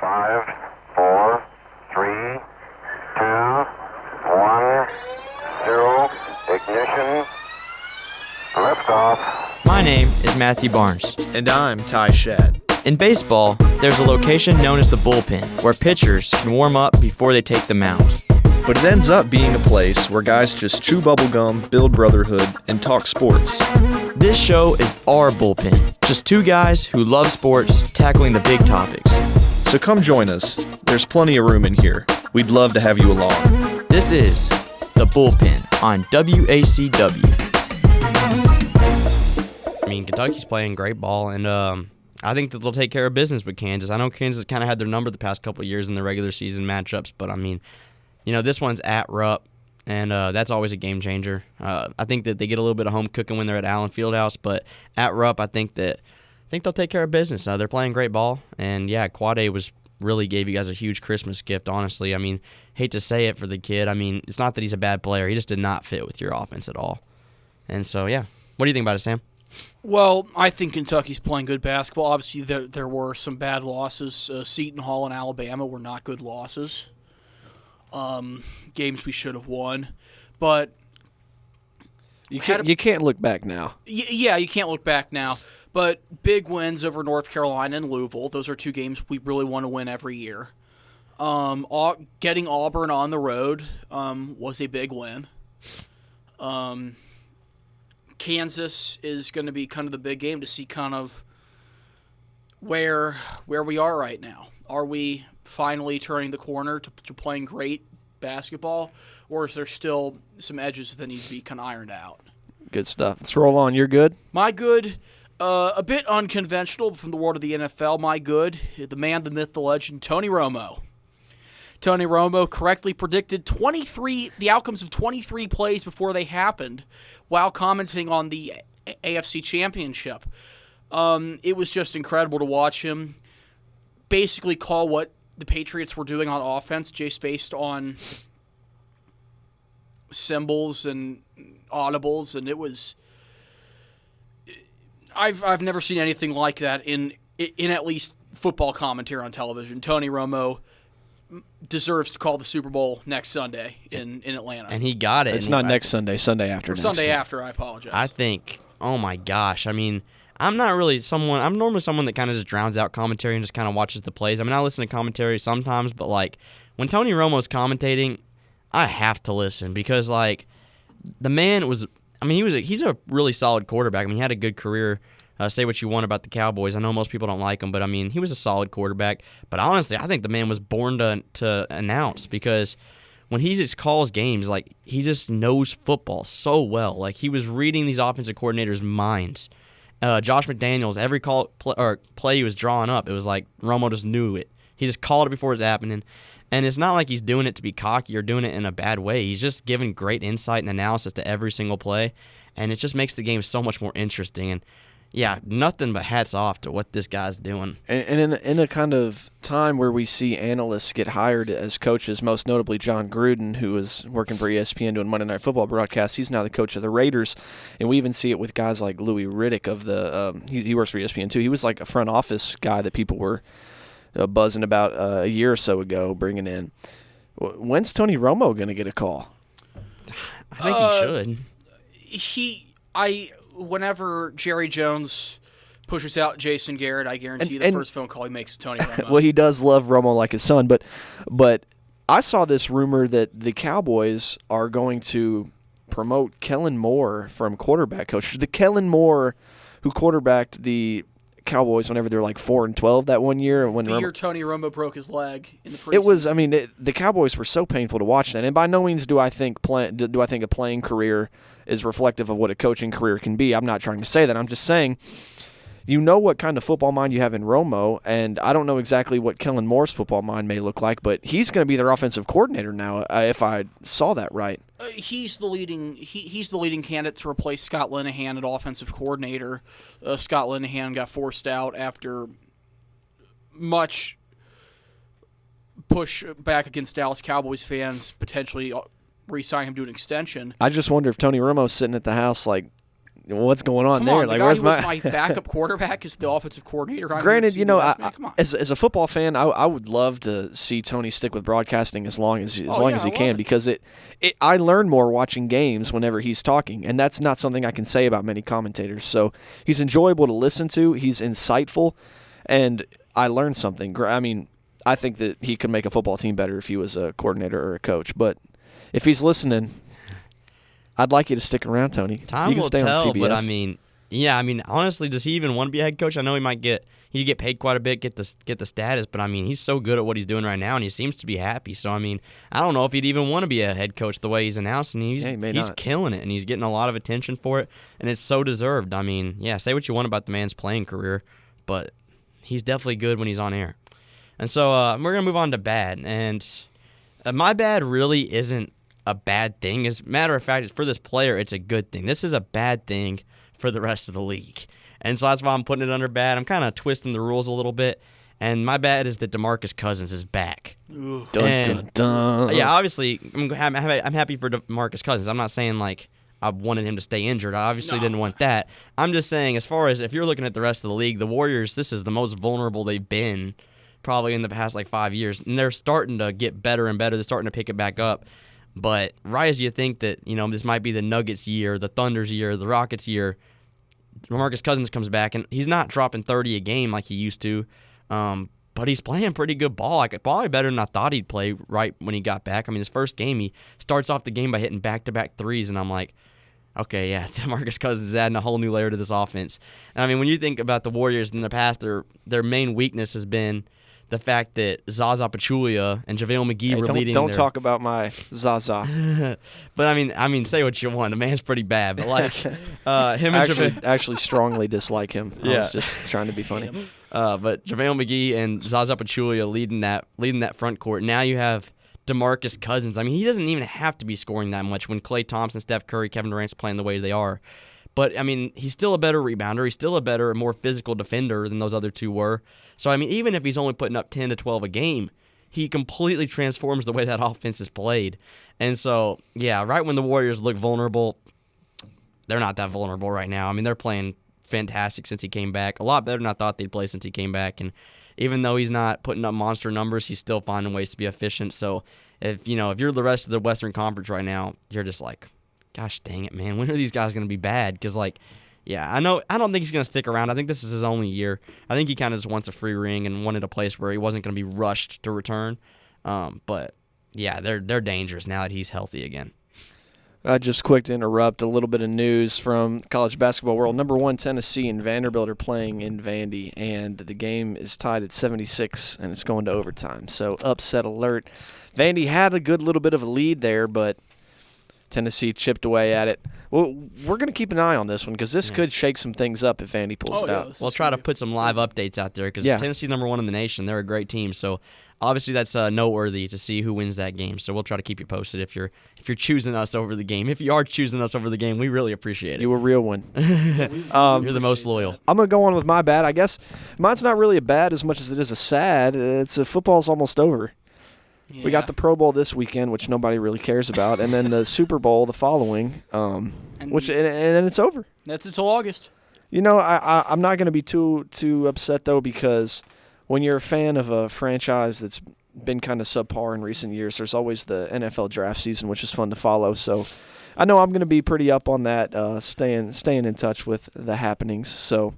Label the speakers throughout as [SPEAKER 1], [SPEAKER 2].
[SPEAKER 1] 5, 4, 3, 2, 1, 0. Ignition. Liftoff.
[SPEAKER 2] My name is Matthew Barnes.
[SPEAKER 3] And I'm Ty Shad.
[SPEAKER 2] In baseball, there's a location known as the bullpen, where pitchers can warm up before they take the mound.
[SPEAKER 3] But it ends up being a place where guys just chew bubblegum, build brotherhood, and talk sports.
[SPEAKER 2] This show is our bullpen. Just two guys who love sports tackling the big topics.
[SPEAKER 3] So come join us. There's plenty of room in here. We'd love to have you along.
[SPEAKER 2] This is The Bullpen on WACW. I mean, Kentucky's playing great ball, and I think that they'll take care of business with Kansas. I know Kansas kind of had their number the past couple of years in the regular season matchups, but I mean, this one's at Rupp, and that's always a game changer. I think that they get a little bit of home cooking when they're at Allen Fieldhouse, but at Rupp, I think they'll take care of business. They're playing great ball, and yeah, Quade really gave you guys a huge Christmas gift, honestly. I mean, hate to say it for the kid. I mean, it's not that he's a bad player. He just did not fit with your offense at all. And so, yeah. What do you think about it, Sam?
[SPEAKER 4] Well, I think Kentucky's playing good basketball. Obviously, there were some bad losses. Seton Hall and Alabama were not good losses. Games we should have won. But
[SPEAKER 5] you can't look back now.
[SPEAKER 4] Yeah, you can't look back now. But big wins over North Carolina and Louisville. Those are two games we really want to win every year. Getting Auburn on the road was a big win. Kansas is going to be kind of the big game to see kind of where we are right now. Are we finally turning the corner to playing great basketball, or is there still some edges that need to be kind of ironed out?
[SPEAKER 5] Good stuff. Let's roll on. You're good?
[SPEAKER 4] My good, a bit unconventional from the world of the NFL. My good, the man, the myth, the legend, Tony Romo. Tony Romo correctly predicted the outcomes of 23 plays before they happened while commenting on the AFC Championship. It was just incredible to watch him basically call what the Patriots were doing on offense, just based on symbols and audibles, and it was I've never seen anything like that in at least football commentary on television. Tony Romo deserves to call the Super Bowl next Sunday in Atlanta.
[SPEAKER 2] And he got it.
[SPEAKER 5] It's not next Sunday. Sunday after.
[SPEAKER 4] Sunday after, I apologize.
[SPEAKER 2] I think, oh my gosh. I mean, I'm normally someone that kind of just drowns out commentary and just kind of watches the plays. I mean, I listen to commentary sometimes, but like when Tony Romo's commentating, I have to listen because like the man was, I mean, he's a really solid quarterback. I mean, he had a good career. Say what you want about the Cowboys. I know most people don't like him, but I mean, he was a solid quarterback. But honestly, I think the man was born to announce because when he just calls games, like he just knows football so well. Like he was reading these offensive coordinators' minds. Josh McDaniels, every play he was drawing up, it was like Romo just knew it. He just called it before it was happening. And it's not like he's doing it to be cocky or doing it in a bad way. He's just giving great insight and analysis to every single play, and it just makes the game so much more interesting. And yeah, nothing but hats off to what this guy's doing.
[SPEAKER 5] And in a kind of time where we see analysts get hired as coaches, most notably John Gruden, who was working for ESPN doing Monday Night Football broadcasts. He's now the coach of the Raiders, and we even see it with guys like Louis Riddick of the he works for ESPN too. He was like a front office guy that people were buzzing about a year or so ago bringing in. When's Tony Romo going to get a call?
[SPEAKER 2] I think he should.
[SPEAKER 4] Whenever Jerry Jones pushes out Jason Garrett, I guarantee the first phone call he makes is Tony Romo.
[SPEAKER 5] Well, he does love Romo like his son, but I saw this rumor that the Cowboys are going to promote Kellen Moore from quarterback coach. The Kellen Moore who quarterbacked the Cowboys whenever they were like 4-12 that one year. When
[SPEAKER 4] the year Tony Romo broke his leg in the preseason.
[SPEAKER 5] It was, I mean, the Cowboys were so painful to watch then. And by no means do I think a playing career is reflective of what a coaching career can be. I'm not trying to say that. I'm just saying, you know what kind of football mind you have in Romo, and I don't know exactly what Kellen Moore's football mind may look like, but he's going to be their offensive coordinator now, if I saw that right.
[SPEAKER 4] He's the leading candidate to replace Scott Linehan at offensive coordinator. Scott Linehan got forced out after much push back against Dallas Cowboys fans, potentially re-sign him to an extension.
[SPEAKER 5] I just wonder if Tony Romo's sitting at the house like, what's going on
[SPEAKER 4] Come
[SPEAKER 5] there?
[SPEAKER 4] on,
[SPEAKER 5] Like,
[SPEAKER 4] the guy
[SPEAKER 5] where's
[SPEAKER 4] who was my backup quarterback is the offensive coordinator.
[SPEAKER 5] Granted, as a football fan, I would love to see Tony stick with broadcasting as long as he can, because I learn more watching games whenever he's talking, and that's not something I can say about many commentators. So he's enjoyable to listen to. He's insightful, and I learned something. I mean, I think that he could make a football team better if he was a coordinator or a coach. But if he's listening, I'd like you to stick around, Tony.
[SPEAKER 2] Time
[SPEAKER 5] you can
[SPEAKER 2] will
[SPEAKER 5] stay
[SPEAKER 2] tell,
[SPEAKER 5] on CBS.
[SPEAKER 2] but I mean, honestly, does he even want to be a head coach? I know he get paid quite a bit, get the status, but I mean, he's so good at what he's doing right now, and he seems to be happy. So I mean, I don't know if he'd even want to be a head coach the way he's announced, and he's killing it, and he's getting a lot of attention for it, and it's so deserved. I mean, yeah, say what you want about the man's playing career, but he's definitely good when he's on air. And so we're gonna move on to bad, and my bad really isn't a bad thing. As a matter of fact, for this player, it's a good thing. This is a bad thing for the rest of the league. And so that's why I'm putting it under bad. I'm kind of twisting the rules a little bit. And my bad is that DeMarcus Cousins is back.
[SPEAKER 5] Dun, dun, dun.
[SPEAKER 2] Yeah, obviously, I'm happy for DeMarcus Cousins. I'm not saying, like, I wanted him to stay injured. I obviously didn't want that. I'm just saying, as far as if you're looking at the rest of the league, the Warriors, this is the most vulnerable they've been probably in the past, 5 years. And they're starting to get better and better. They're starting to pick it back up. But right as you think that, this might be the Nuggets year, the Thunder's year, the Rockets year, DeMarcus Cousins comes back, and he's not dropping 30 a game like he used to, but he's playing pretty good ball, probably better than I thought he'd play right when he got back. I mean, his first game, he starts off the game by hitting back-to-back threes, and I'm like, okay, yeah, DeMarcus Cousins is adding a whole new layer to this offense. And I mean, when you think about the Warriors in the past, their main weakness has been the fact that Zaza Pachulia and JaVale McGee were leading.
[SPEAKER 5] Don't talk about my Zaza.
[SPEAKER 2] But I mean, say what you want. The man's pretty bad. But him and
[SPEAKER 5] actually strongly dislike him. I was just trying to be funny.
[SPEAKER 2] But JaVale McGee and Zaza Pachulia leading that front court. Now you have DeMarcus Cousins. I mean, he doesn't even have to be scoring that much when Klay Thompson, Steph Curry, Kevin Durant's playing the way they are. But, I mean, he's still a better rebounder. He's still a better, more physical defender than those other two were. So, I mean, even if he's only putting up 10 to 12 a game, he completely transforms the way that offense is played. And so, yeah, right when the Warriors look vulnerable, they're not that vulnerable right now. I mean, they're playing fantastic since he came back. A lot better than I thought they'd play since he came back. And even though he's not putting up monster numbers, he's still finding ways to be efficient. So, if you're the rest of the Western Conference right now, you're just like, gosh dang it, man. When are these guys going to be bad? Because, I don't think he's going to stick around. I think this is his only year. I think he kind of just wants a free ring and wanted a place where he wasn't going to be rushed to return. But, yeah, they're dangerous now that he's healthy again.
[SPEAKER 5] Just quick to interrupt, a little bit of news from college basketball world. Number 1, Tennessee and Vanderbilt are playing in Vandy, and the game is tied at 76, and it's going to overtime. So, upset alert. Vandy had a good little bit of a lead there, but Tennessee chipped away at it. Well, we're going to keep an eye on this one because this could shake some things up if Vandy pulls it out.
[SPEAKER 2] We'll try to put some live updates out there because Tennessee's number 1 in the nation. They're a great team, so obviously that's noteworthy to see who wins that game. So we'll try to keep you posted if you're choosing us over the game. If you are choosing us over the game, we really appreciate it.
[SPEAKER 5] You a real one.
[SPEAKER 2] You're the most loyal.
[SPEAKER 5] I'm going to go on with my bad. I guess mine's not really a bad as much as it is a sad. Football's almost over. Yeah. We got the Pro Bowl this weekend, which nobody really cares about, and then the Super Bowl the following, and then it's over.
[SPEAKER 4] That's until August.
[SPEAKER 5] I'm not going to be too upset, though, because when you're a fan of a franchise that's been kind of subpar in recent years, there's always the NFL draft season, which is fun to follow. So I know I'm going to be pretty up on that, staying in touch with the happenings. So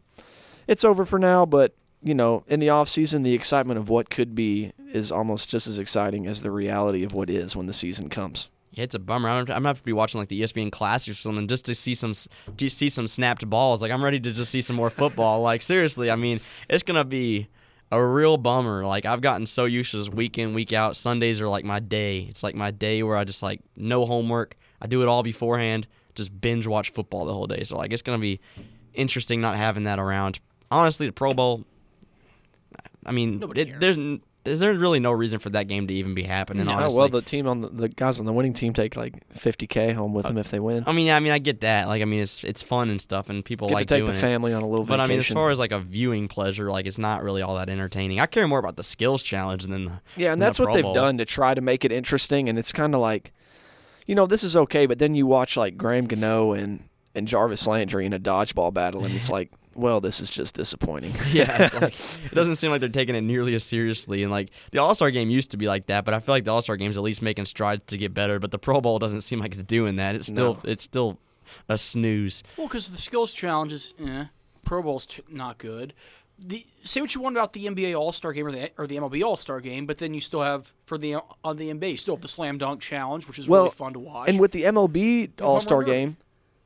[SPEAKER 5] it's over for now, but in the offseason, the excitement of what could be is almost just as exciting as the reality of what is when the season comes.
[SPEAKER 2] Yeah, it's a bummer. I'm gonna have to be watching the ESPN Classic or something just to see some snapped balls. I'm ready to just see some more football. Seriously, I mean, it's gonna be a real bummer. I've gotten so used to this week in, week out. Sundays are my day. It's my day where I just no homework. I do it all beforehand. Just binge watch football the whole day. So it's gonna be interesting not having that around. Honestly, the Pro Bowl. I mean, there's really no reason for that game to even be happening. Honestly,
[SPEAKER 5] well, the guys on the winning team take $50K home with them if they win.
[SPEAKER 2] I mean, I get that. it's fun and stuff, and people
[SPEAKER 5] like
[SPEAKER 2] doing it.
[SPEAKER 5] Get to take the family on a little vacation.
[SPEAKER 2] But I mean, as far as a viewing pleasure, it's not really all that entertaining. I care more about the skills challenge than the
[SPEAKER 5] and that's what they've done to try to make it interesting. And it's kind of this is okay, but then you watch Graham Gano and Jarvis Landry in a dodgeball battle, and it's like, well, this is just disappointing.
[SPEAKER 2] Yeah, it's like it doesn't seem like they're taking it nearly as seriously. And like the All-Star game used to be like that, but I feel like the All-Star game's at least making strides to get better. But the Pro Bowl doesn't seem like it's doing that. It's still a snooze.
[SPEAKER 4] Well, because the skills challenge is, Pro Bowl's not good. Say what you want about the NBA All-Star game or the MLB All-Star game, but then you still have on the NBA, you still have the slam dunk challenge, which is really fun to watch.
[SPEAKER 5] And with the MLB All-Star game.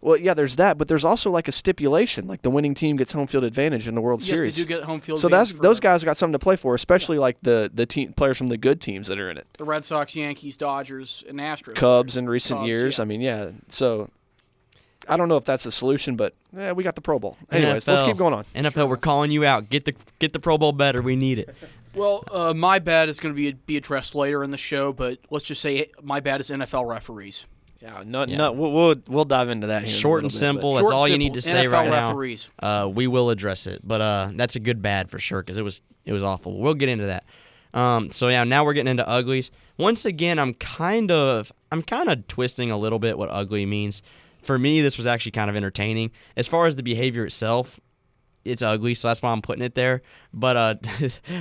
[SPEAKER 5] Well, yeah, there's that, but there's also like a stipulation, like the winning team gets home field advantage in the World Series.
[SPEAKER 4] Yes, they do get home field
[SPEAKER 5] so
[SPEAKER 4] advantage. So
[SPEAKER 5] those guys got something to play for, especially like the team players from the good teams that are in it.
[SPEAKER 4] The Red Sox, Yankees, Dodgers, and Astros.
[SPEAKER 5] Cubs in recent years.
[SPEAKER 4] Yeah.
[SPEAKER 5] I mean, yeah. So I don't know if that's the solution, but we got the Pro Bowl. Anyways, let's keep going on.
[SPEAKER 2] NFL, we're calling you out. Get the Pro Bowl better. We need it.
[SPEAKER 4] Well, my bad is going to be addressed later in the show, but let's just say my bad is NFL referees.
[SPEAKER 5] Yeah, we'll dive into that here.
[SPEAKER 2] Short and simple. That's all you need to say
[SPEAKER 4] NFL
[SPEAKER 2] right
[SPEAKER 4] referees.
[SPEAKER 2] now. We will address it, but that's a good bad for sure because it was awful. We'll get into that. So yeah, now we're getting into uglies. Once again, I'm kind of twisting a little bit what ugly means. For me, this was actually kind of entertaining. As far as the behavior itself, it's ugly, so that's why I'm putting it there. But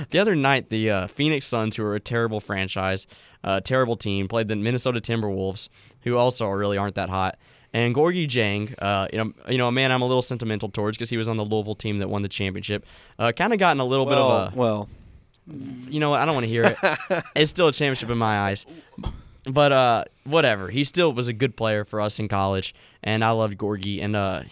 [SPEAKER 2] the other night, the Phoenix Suns, who are a terrible franchise, terrible team, played the Minnesota Timberwolves, who also really aren't that hot. And Gorgie Jang, a man I'm a little sentimental towards because he was on the Louisville team that won the championship, kind of gotten a little bit of a... You know what? I don't want to hear it. It's still a championship in my eyes. But whatever. He still was a good player for us in college, and I loved Gorgie. And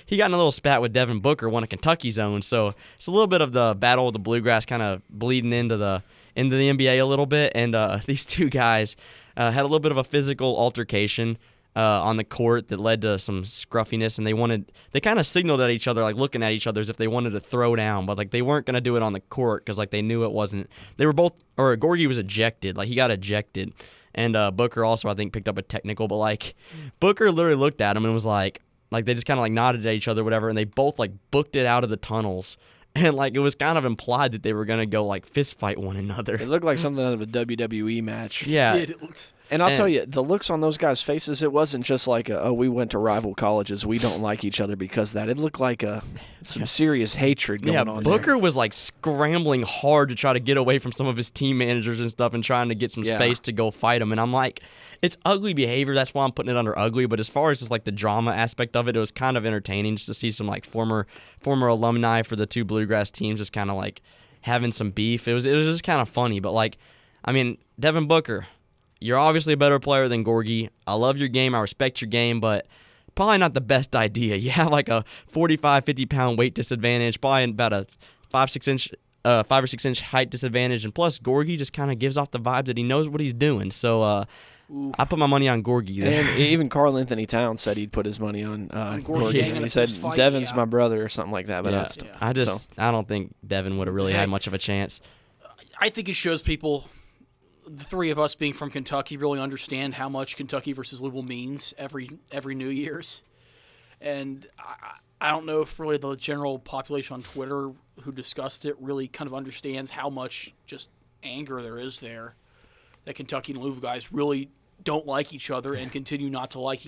[SPEAKER 2] he got in a little spat with Devin Booker, one of Kentucky's own. So it's a little bit of the battle with the Bluegrass kind of bleeding into the NBA a little bit. And these two guys had a little bit of a physical altercation on the court that led to some scruffiness, and they kind of signaled at each other, like looking at each other as if they wanted to throw down, but like they weren't going to do it on the court because like they knew it wasn't. They were both, or Gorgie was ejected, like he got ejected, and Booker also I think picked up a technical, but like Booker literally looked at him and was like they just kind of like nodded at each other, whatever, and they both like booked it out of the tunnels. And like it was kind of implied that they were gonna go like fist fight one another.
[SPEAKER 5] It looked like something out of a WWE match.
[SPEAKER 2] Yeah.
[SPEAKER 4] It looked.
[SPEAKER 5] And I'll tell you, the looks on those guys' faces, it wasn't just like, we went to rival colleges, we don't like each other because of that. It looked like some serious hatred going on
[SPEAKER 2] Booker
[SPEAKER 5] there.
[SPEAKER 2] was like scrambling hard to try to get away from some of his team managers and stuff and trying to get some space to go fight him. And I'm like, it's ugly behavior. That's why I'm putting it under ugly. But as far as just like the drama aspect of it, it was kind of entertaining just to see some like former alumni for the two Bluegrass teams just kind of like having some beef. It was just kind of funny. But like, I mean, Devin Booker, you're obviously a better player than Gorgie. I love your game. I respect your game, but probably not the best idea. You have like a 45, 50-pound weight disadvantage, probably about a 5 or 6 inch height disadvantage, and plus Gorgie just kind of gives off the vibe that he knows what he's doing. So I put my money on Gorgie there.
[SPEAKER 5] And even Karl Anthony Towns said he'd put his money on Gorgie.
[SPEAKER 4] Yeah.
[SPEAKER 5] He said Devin's my brother or something like that. But
[SPEAKER 2] I don't think Devin would have really had much of a chance.
[SPEAKER 4] I think it shows people, the three of us being from Kentucky, really understand how much Kentucky versus Louisville means every New Year's. And I don't know if really the general population on Twitter who discussed it really kind of understands how much just anger there is there, that Kentucky and Louisville guys really don't like each other and continue not to like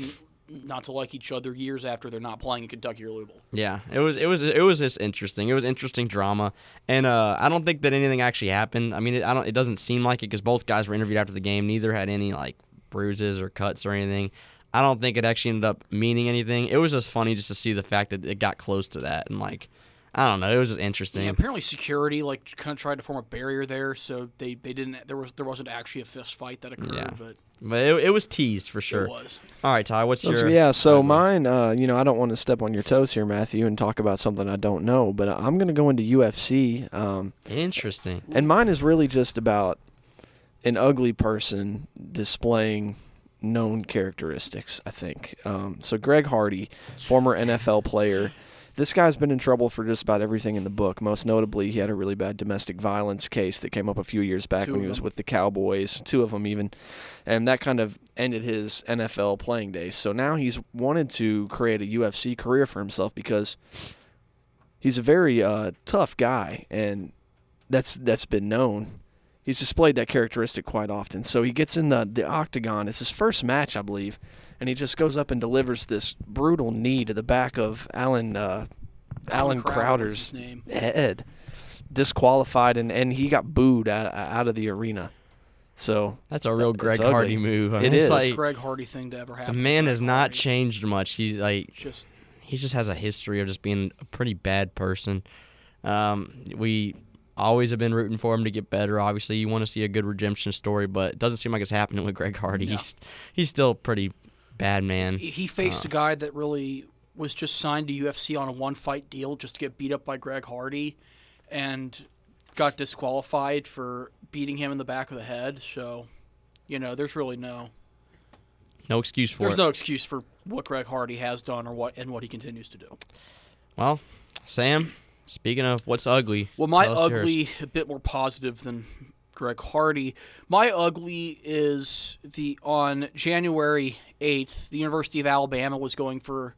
[SPEAKER 4] each other years after they're not playing in Kentucky or Louisville.
[SPEAKER 2] Yeah, it was just interesting. It was interesting drama, and I don't think that anything actually happened. I mean, it doesn't seem like it because both guys were interviewed after the game. Neither had any like bruises or cuts or anything. I don't think it actually ended up meaning anything. It was just funny just to see the fact that it got close to that, and like, I don't know, it was just interesting.
[SPEAKER 4] Yeah, apparently security like kind of tried to form a barrier there, so they didn't. There wasn't actually a fist fight that occurred,
[SPEAKER 2] Yeah.
[SPEAKER 4] but
[SPEAKER 2] it was teased for sure.
[SPEAKER 4] it was.
[SPEAKER 2] All right, Ty, what's your?
[SPEAKER 5] Yeah, so mine, I don't want to step on your toes here, Matthew, and talk about something I don't know, but I'm going to go into UFC.
[SPEAKER 2] Interesting.
[SPEAKER 5] And mine is really just about an ugly person displaying known characteristics, I think. So Greg Hardy, former NFL player. This guy's been in trouble for just about everything in the book. Most notably, he had a really bad domestic violence case that came up a few years back when he was with the Cowboys, 2 of them even. And that kind of ended his NFL playing days. So now he's wanted to create a UFC career for himself because he's a very tough guy, and that's been known. He's displayed that characteristic quite often. So he gets in the octagon. It's his first match, I believe, and he just goes up and delivers this brutal knee to the back of Alan Crowder's head. Disqualified, and he got booed out of the arena. So
[SPEAKER 2] that's a real Greg Hardy move. I mean,
[SPEAKER 5] it's
[SPEAKER 2] like
[SPEAKER 4] a Greg Hardy thing to ever happen.
[SPEAKER 2] The man has not changed much. He just has a history of just being a pretty bad person. We always have been rooting for him to get better. Obviously, you want to see a good redemption story, but it doesn't seem like it's happening with Greg Hardy.
[SPEAKER 4] No.
[SPEAKER 2] He's still a pretty bad man.
[SPEAKER 4] He faced a guy that really was just signed to UFC on a one-fight deal just to get beat up by Greg Hardy, and got disqualified for beating him in the back of the head. So, there's really no
[SPEAKER 2] excuse for it.
[SPEAKER 4] There's no excuse for what Greg Hardy has done or what he continues to do.
[SPEAKER 2] Well, Sam, speaking of what's ugly.
[SPEAKER 4] Well, my ugly, a bit more positive than Greg Hardy. My ugly is on January 8th, the University of Alabama was going for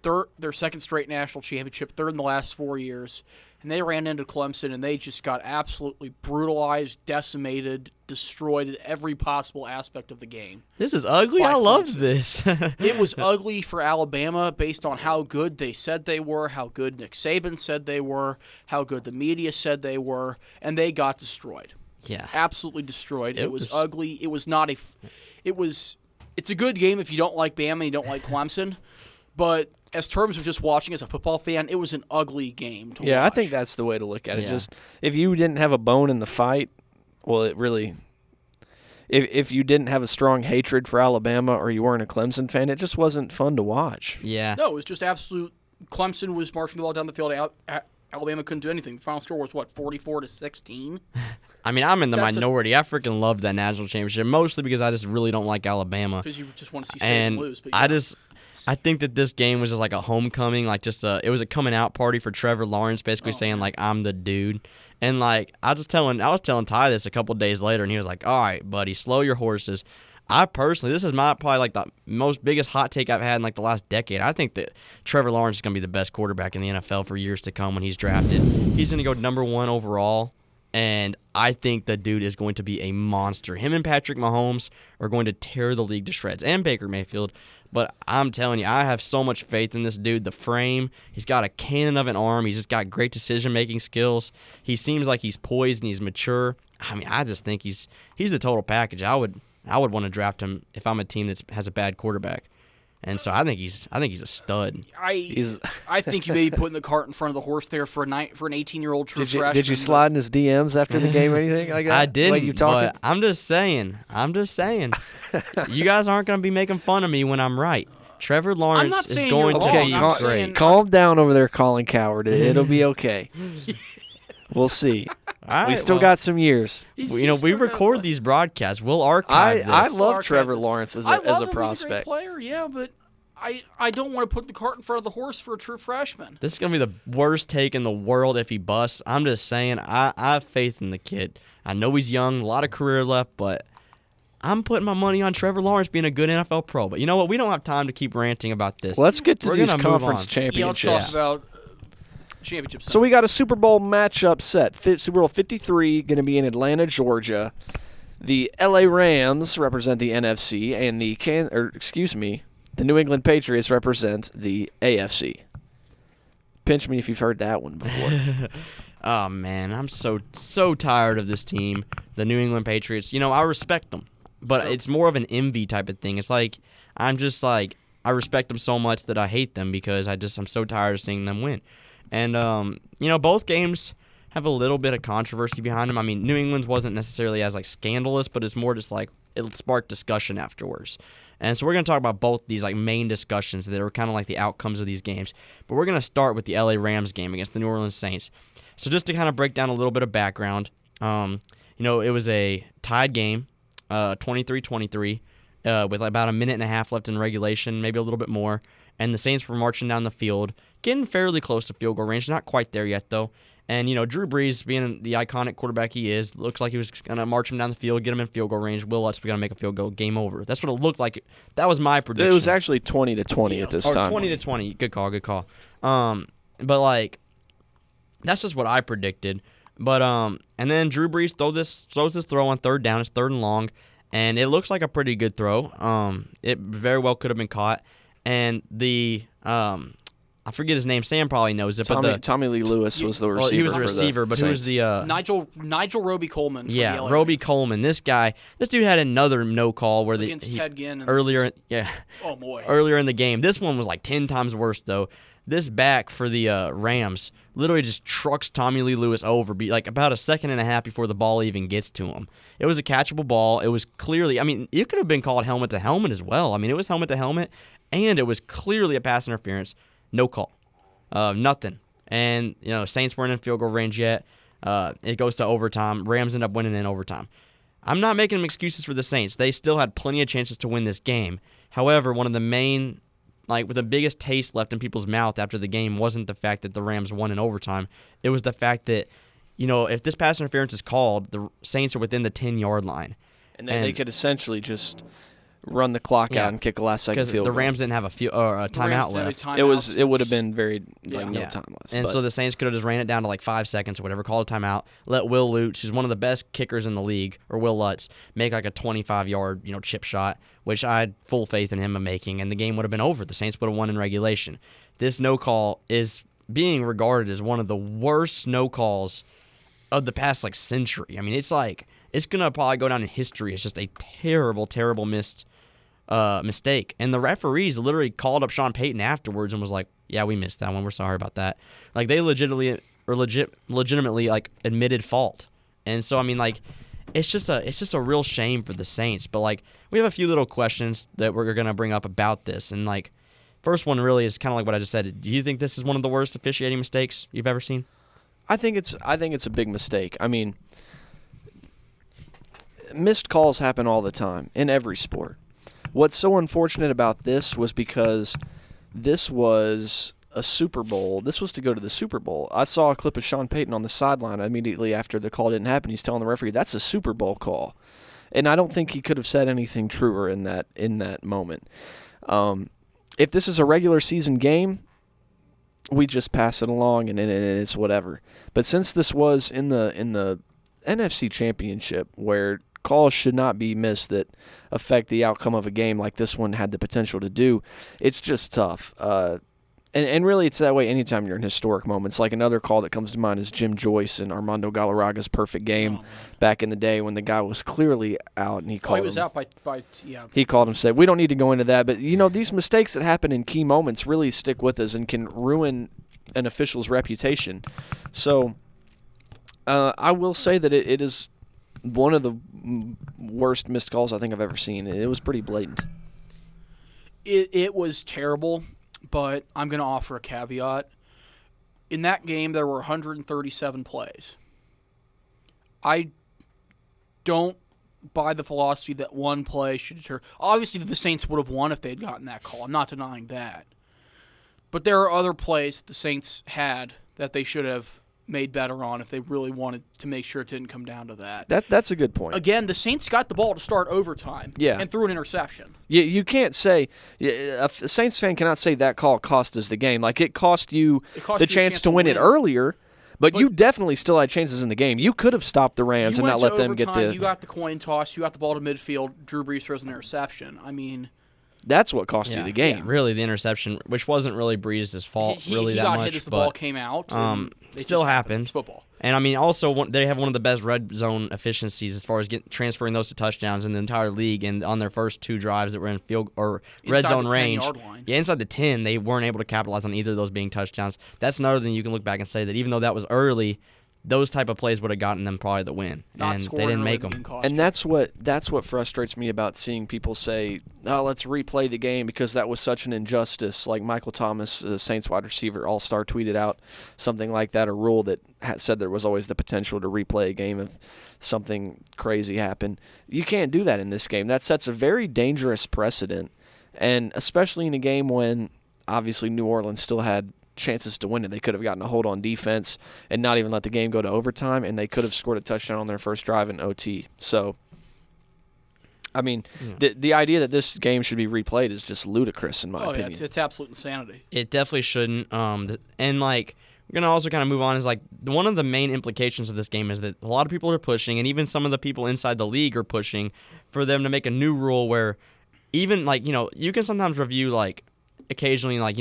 [SPEAKER 4] their second straight national championship, third in the last 4 years, and they ran into Clemson, and they just got absolutely brutalized, decimated, destroyed at every possible aspect of the game.
[SPEAKER 2] This is ugly. I loved this.
[SPEAKER 4] It was ugly for Alabama based on how good they said they were, how good Nick Saban said they were, how good the media said they were, and they got destroyed.
[SPEAKER 2] Yeah.
[SPEAKER 4] Absolutely destroyed. It was ugly. It was not it's a good game if you don't like Bama and you don't like Clemson, but as terms of just watching as a football fan, it was an ugly game to watch.
[SPEAKER 5] I think that's the way to look at it. Yeah. Just if you didn't have a bone in the fight, well, it really if you didn't have a strong hatred for Alabama or you weren't a Clemson fan, it just wasn't fun to watch.
[SPEAKER 2] Yeah.
[SPEAKER 4] No, it was just absolute. Clemson was marching the ball down the field. Alabama couldn't do anything. The final score was 44-16.
[SPEAKER 2] I mean, I'm in the minority. I freaking loved that national championship, mostly because I just really don't like Alabama.
[SPEAKER 4] Because you just want to see Saban lose. But
[SPEAKER 2] I think that this game was just like a homecoming, like it was a coming out party for Trevor Lawrence, basically saying like I'm the dude. And like I was telling Ty this a couple of days later, and he was like, "All right, buddy, slow your horses." I personally, this is probably like the biggest hot take I've had in like the last decade. I think that Trevor Lawrence is going to be the best quarterback in the NFL for years to come when he's drafted. He's going to go number 1 overall. And I think the dude is going to be a monster. Him and Patrick Mahomes are going to tear the league to shreds, and Baker Mayfield. But I'm telling you, I have so much faith in this dude. The frame, he's got a cannon of an arm. He's just got great decision-making skills. He seems like he's poised and he's mature. I mean, I just think he's the total package. I would want to draft him if I'm a team that has a bad quarterback. And so I think he's a stud.
[SPEAKER 4] I think you may be putting the cart in front of the horse there for an 18-year-old true freshman.
[SPEAKER 5] Did you slide in his DMs after the game or anything like that?
[SPEAKER 2] I didn't. But I'm just saying. You guys aren't going to be making fun of me when I'm right. Trevor Lawrence is going to be great.
[SPEAKER 5] Calm down over there, Colin Coward. It'll be okay. We'll see.
[SPEAKER 2] Right,
[SPEAKER 5] we still got some years.
[SPEAKER 2] We record these broadcasts. We'll archive this.
[SPEAKER 5] I love Trevor Lawrence as a prospect.
[SPEAKER 4] He's a great player, yeah, but I don't want to put the cart in front of the horse for a true freshman.
[SPEAKER 2] This is going to be the worst take in the world if he busts. I'm just saying, I have faith in the kid. I know he's young, a lot of career left, but I'm putting my money on Trevor Lawrence being a good NFL pro. But you know what? We don't have time to keep ranting about this.
[SPEAKER 5] Let's get to these conference championships.
[SPEAKER 4] Let's talk about championships.
[SPEAKER 5] So we got a Super Bowl matchup set. Super Bowl 53 going to be in Atlanta, Georgia. The LA Rams represent the NFC, and the New England Patriots represent the AFC. Pinch me if you've heard that one before.
[SPEAKER 2] Oh man, I'm so tired of this team, the New England Patriots. I respect them, but it's more of an envy type of thing. It's like I respect them so much that I hate them because I'm so tired of seeing them win. And both games have a little bit of controversy behind them. I mean, New England's wasn't necessarily as scandalous, but it's more just it sparked discussion afterwards. And so we're going to talk about both these main discussions that are kind of the outcomes of these games. But we're going to start with the LA Rams game against the New Orleans Saints. So just to kind of break down a little bit of background, it was a tied game, 23-23, with about a minute and a half left in regulation, maybe a little bit more. And the Saints were marching down the field, getting fairly close to field goal range. Not quite there yet, though. And, Drew Brees, being the iconic quarterback he is, looks like he was going to march him down the field, get him in field goal range. Will Lutz was going to make a field goal, game over. That's what it looked like. That was my prediction.
[SPEAKER 5] It was actually 20-20 at this time.
[SPEAKER 2] 20-20. Good call. But, that's just what I predicted. But and then Drew Brees throws this throw on third down. It's 3rd and long, and it looks like a pretty good throw. It very well could have been caught, and the I forget his name. Sam probably knows it.
[SPEAKER 5] Tommy Lee Lewis was the receiver.
[SPEAKER 2] Well, he was the receiver, but who was the
[SPEAKER 4] Nigel Roby Coleman.
[SPEAKER 2] Yeah, Roby Coleman. This dude had another no call where
[SPEAKER 4] against Ted Ginn
[SPEAKER 2] earlier.
[SPEAKER 4] Oh boy.
[SPEAKER 2] Earlier in the game, this one was like 10 times worse though. This back for the Rams literally just trucks Tommy Lee Lewis over, like about a second and a half before the ball even gets to him. It was a catchable ball. It was clearly, it could have been called helmet to helmet as well. It was helmet to helmet, and it was clearly a pass interference. No call. Nothing. And, Saints weren't in field goal range yet. It goes to overtime. Rams end up winning in overtime. I'm not making excuses for the Saints. They still had plenty of chances to win this game. However, one of the main, with the biggest taste left in people's mouth after the game wasn't the fact that the Rams won in overtime. It was the fact that, if this pass interference is called, the Saints are within the 10-yard line.
[SPEAKER 5] And they could essentially just run the clock out and kick a last-second field goal.
[SPEAKER 2] The Rams didn't have a timeout left.
[SPEAKER 5] It would have been very no time left.
[SPEAKER 2] And so the Saints could have just ran it down to 5 seconds or whatever, called a timeout, let Will Lutz, who's one of the best kickers in the league, or Will Lutz, make a 25-yard chip shot, which I had full faith in him of making, and the game would have been over. The Saints would have won in regulation. This no call is being regarded as one of the worst no calls of the past century. It's gonna probably go down in history. It's just a terrible, terrible mistake. And the referees literally called up Sean Payton afterwards and was like, "Yeah, we missed that one. We're sorry about that." They legitimately admitted fault. And so it's just a real shame for the Saints. But we have a few little questions that we're gonna bring up about this. And first one really is kind of like what I just said. Do you think this is one of the worst officiating mistakes you've ever seen?
[SPEAKER 5] I think it's a big mistake. Missed calls happen all the time in every sport. What's so unfortunate about this was because this was a Super Bowl. This was to go to the Super Bowl. I saw a clip of Sean Payton on the sideline immediately after the call didn't happen. He's telling the referee, that's a Super Bowl call. And I don't think he could have said anything truer in that moment. If this is a regular season game, we just pass it along and it's whatever. But since this was in the NFC Championship, where calls should not be missed that affect the outcome of a game like this one had the potential to do, it's just tough. And really it's that way anytime you're in historic moments. Another call that comes to mind is Jim Joyce and Armando Galarraga's perfect game back in the day when the guy was clearly out and he called him.
[SPEAKER 4] He was out by
[SPEAKER 5] He called him, said, we don't need to go into that, but these mistakes that happen in key moments really stick with us and can ruin an official's reputation. So I will say that it is one of the worst missed calls I think I've ever seen. It was pretty blatant.
[SPEAKER 4] It was terrible, but I'm going to offer a caveat. In that game, there were 137 plays. I don't buy the philosophy that one play should deter. Obviously, the Saints would have won if they'd gotten that call. I'm not denying that. But there are other plays that the Saints had that they should have made better on if they really wanted to make sure it didn't come down to that.
[SPEAKER 5] That's a good point.
[SPEAKER 4] Again, the Saints got the ball to start overtime and threw an interception.
[SPEAKER 5] You can't say – a Saints fan cannot say that call cost us the game. It cost you the chance to win it earlier, but you definitely still had chances in the game. You could have stopped the Rams and not let them get the –
[SPEAKER 4] You got the coin toss. You got the ball to midfield. Drew Brees throws an interception.
[SPEAKER 5] That's what cost you the game.
[SPEAKER 2] Yeah, really, the interception, which wasn't really Brees' fault
[SPEAKER 4] he
[SPEAKER 2] that
[SPEAKER 4] got
[SPEAKER 2] much.
[SPEAKER 4] Hit as the ball came out.
[SPEAKER 2] Still happened.
[SPEAKER 4] It's football.
[SPEAKER 2] And also they have one of the best red zone efficiencies as far as transferring those to touchdowns in the entire league. And on their first 2 drives that were in field or red zone range, inside the 10, they weren't able to capitalize on either of those being touchdowns. That's another thing you can look back and say that even though that was early, those type of plays would have gotten them probably the win, and they didn't make them.
[SPEAKER 5] And that's what frustrates me about seeing people say, "Oh, let's replay the game because that was such an injustice." Like Michael Thomas, the Saints wide receiver, all-star, tweeted out something like that, a rule that said there was always the potential to replay a game if something crazy happened. You can't do that in this game. That sets a very dangerous precedent, and especially in a game when obviously New Orleans still had chances to win it. They could have gotten a hold on defense and not even let the game go to overtime, and they could have scored a touchdown on their first drive in OT. So, the idea that this game should be replayed is just ludicrous in my opinion.
[SPEAKER 4] It's absolute insanity.
[SPEAKER 2] It definitely shouldn't. And going to also kind of move on is like one of the main implications of this game is that a lot of people are pushing, and even some of the people inside the league are pushing for them to make a new rule where even like, you can sometimes review like occasionally, like,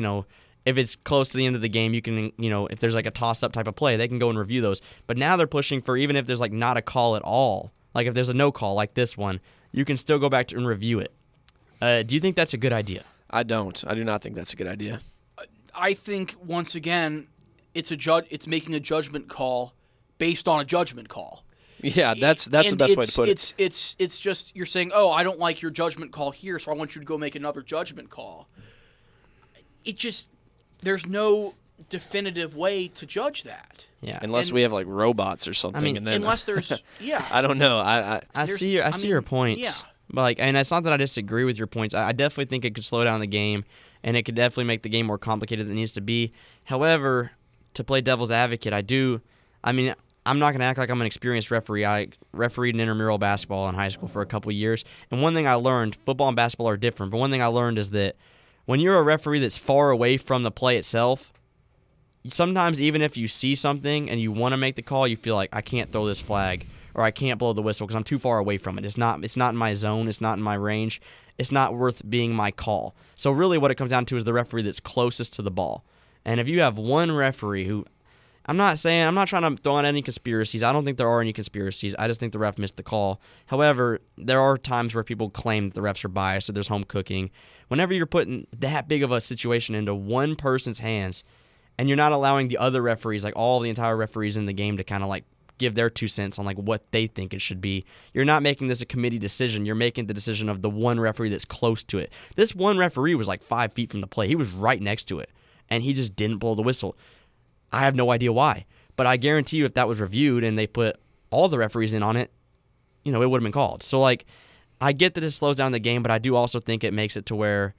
[SPEAKER 2] if it's close to the end of the game, you can, if there's like a toss-up type of play, they can go and review those. But now they're pushing for even if there's like not a call at all, like if there's a no call like this one, you can still go back and review it. Do you think that's a good idea?
[SPEAKER 5] I don't. I do not think that's a good idea.
[SPEAKER 4] I think, once again, it's making a judgment call based on a judgment call.
[SPEAKER 5] Yeah, that's the best way to put it.
[SPEAKER 4] It's just you're saying, oh, I don't like your judgment call here, so I want you to go make another judgment call. There's no definitive way to judge that.
[SPEAKER 2] Yeah,
[SPEAKER 5] unless we have like robots or something.
[SPEAKER 2] I mean,
[SPEAKER 5] and then,
[SPEAKER 4] unless there's
[SPEAKER 5] I don't know.
[SPEAKER 2] I see your points.
[SPEAKER 4] Yeah.
[SPEAKER 2] But like, and it's not that I disagree with your points. I definitely think it could slow down the game, and it could definitely make the game more complicated than it needs to be. However, to play devil's advocate, I'm not going to act like I'm an experienced referee. I refereed in intramural basketball in high school for a couple of years, and one thing I learned, football and basketball are different, but one thing I learned is that when you're a referee that's far away from the play itself, sometimes even if you see something and you want to make the call, you feel like, I can't throw this flag or I can't blow the whistle because I'm too far away from it. It's not in my zone. It's not in my range. It's not worth being my call. So really what it comes down to is the referee that's closest to the ball. And if you have one referee who, I'm not trying to throw out any conspiracies. I don't think there are any conspiracies. I just think the ref missed the call. However, there are times where people claim that the refs are biased or there's home cooking. Whenever you're putting that big of a situation into one person's hands and you're not allowing the other referees, like all the entire referees in the game, to kind of like give their 2 cents on like what they think it should be, you're not making this a committee decision. You're making the decision of the one referee that's close to it. This one referee was like 5 feet from the play. He was right next to it, and he just didn't blow the whistle. I have no idea why, but I guarantee you if that was reviewed and they put all the referees in on it, it would have been called. So, like, I get that it slows down the game, but I do also think it makes it to where,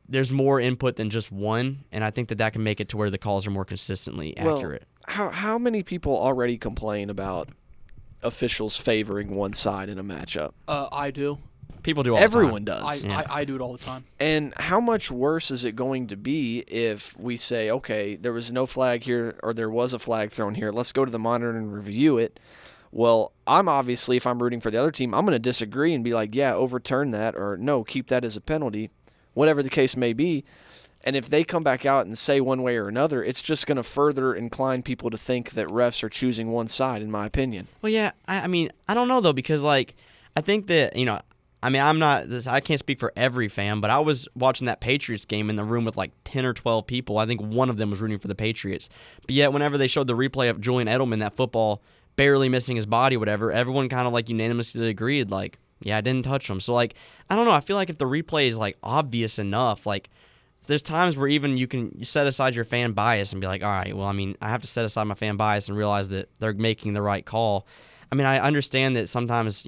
[SPEAKER 2] there's more input than just one, and I think that can make it to where the calls are more consistently accurate.
[SPEAKER 5] How many people already complain about officials favoring one side in a matchup?
[SPEAKER 4] I do.
[SPEAKER 2] People do all the time.
[SPEAKER 5] Everyone does.
[SPEAKER 4] I do it all the time.
[SPEAKER 5] And how much worse is it going to be if we say, okay, there was no flag here or there was a flag thrown here. Let's go to the monitor and review it. Well, if I'm rooting for the other team, I'm going to disagree and be like, yeah, overturn that, or no, keep that as a penalty, whatever the case may be. And if they come back out and say one way or another, it's just going to further incline people to think that refs are choosing one side, in my opinion.
[SPEAKER 2] Well, yeah, I don't know, though, because, like, I think that, I can't speak for every fan, but I was watching that Patriots game in the room with like 10 or 12 people. I think one of them was rooting for the Patriots. But yet, whenever they showed the replay of Julian Edelman, that football barely missing his body, whatever, everyone kind of like unanimously agreed, like, yeah, I didn't touch him. So, like, I don't know. I feel like if the replay is like obvious enough, like, there's times where even you can set aside your fan bias and be like, all right, well, I have to set aside my fan bias and realize that they're making the right call. I understand that sometimes,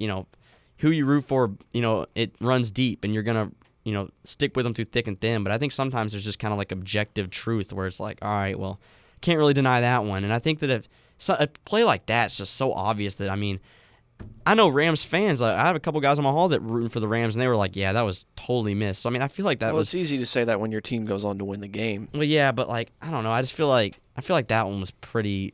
[SPEAKER 2] who you root for, it runs deep and you're going to, stick with them through thick and thin. But I think sometimes there's just kind of like objective truth where it's like, all right, well, can't really deny that one. And I think that if a play like that's just so obvious that, I know Rams fans, I have a couple guys on my hall that were rooting for the Rams and they were like, yeah, that was totally missed. So, I feel like that was.
[SPEAKER 5] It's easy to say that when your team goes on to win the game.
[SPEAKER 2] Well, yeah, but like, I don't know. I just feel like that one was pretty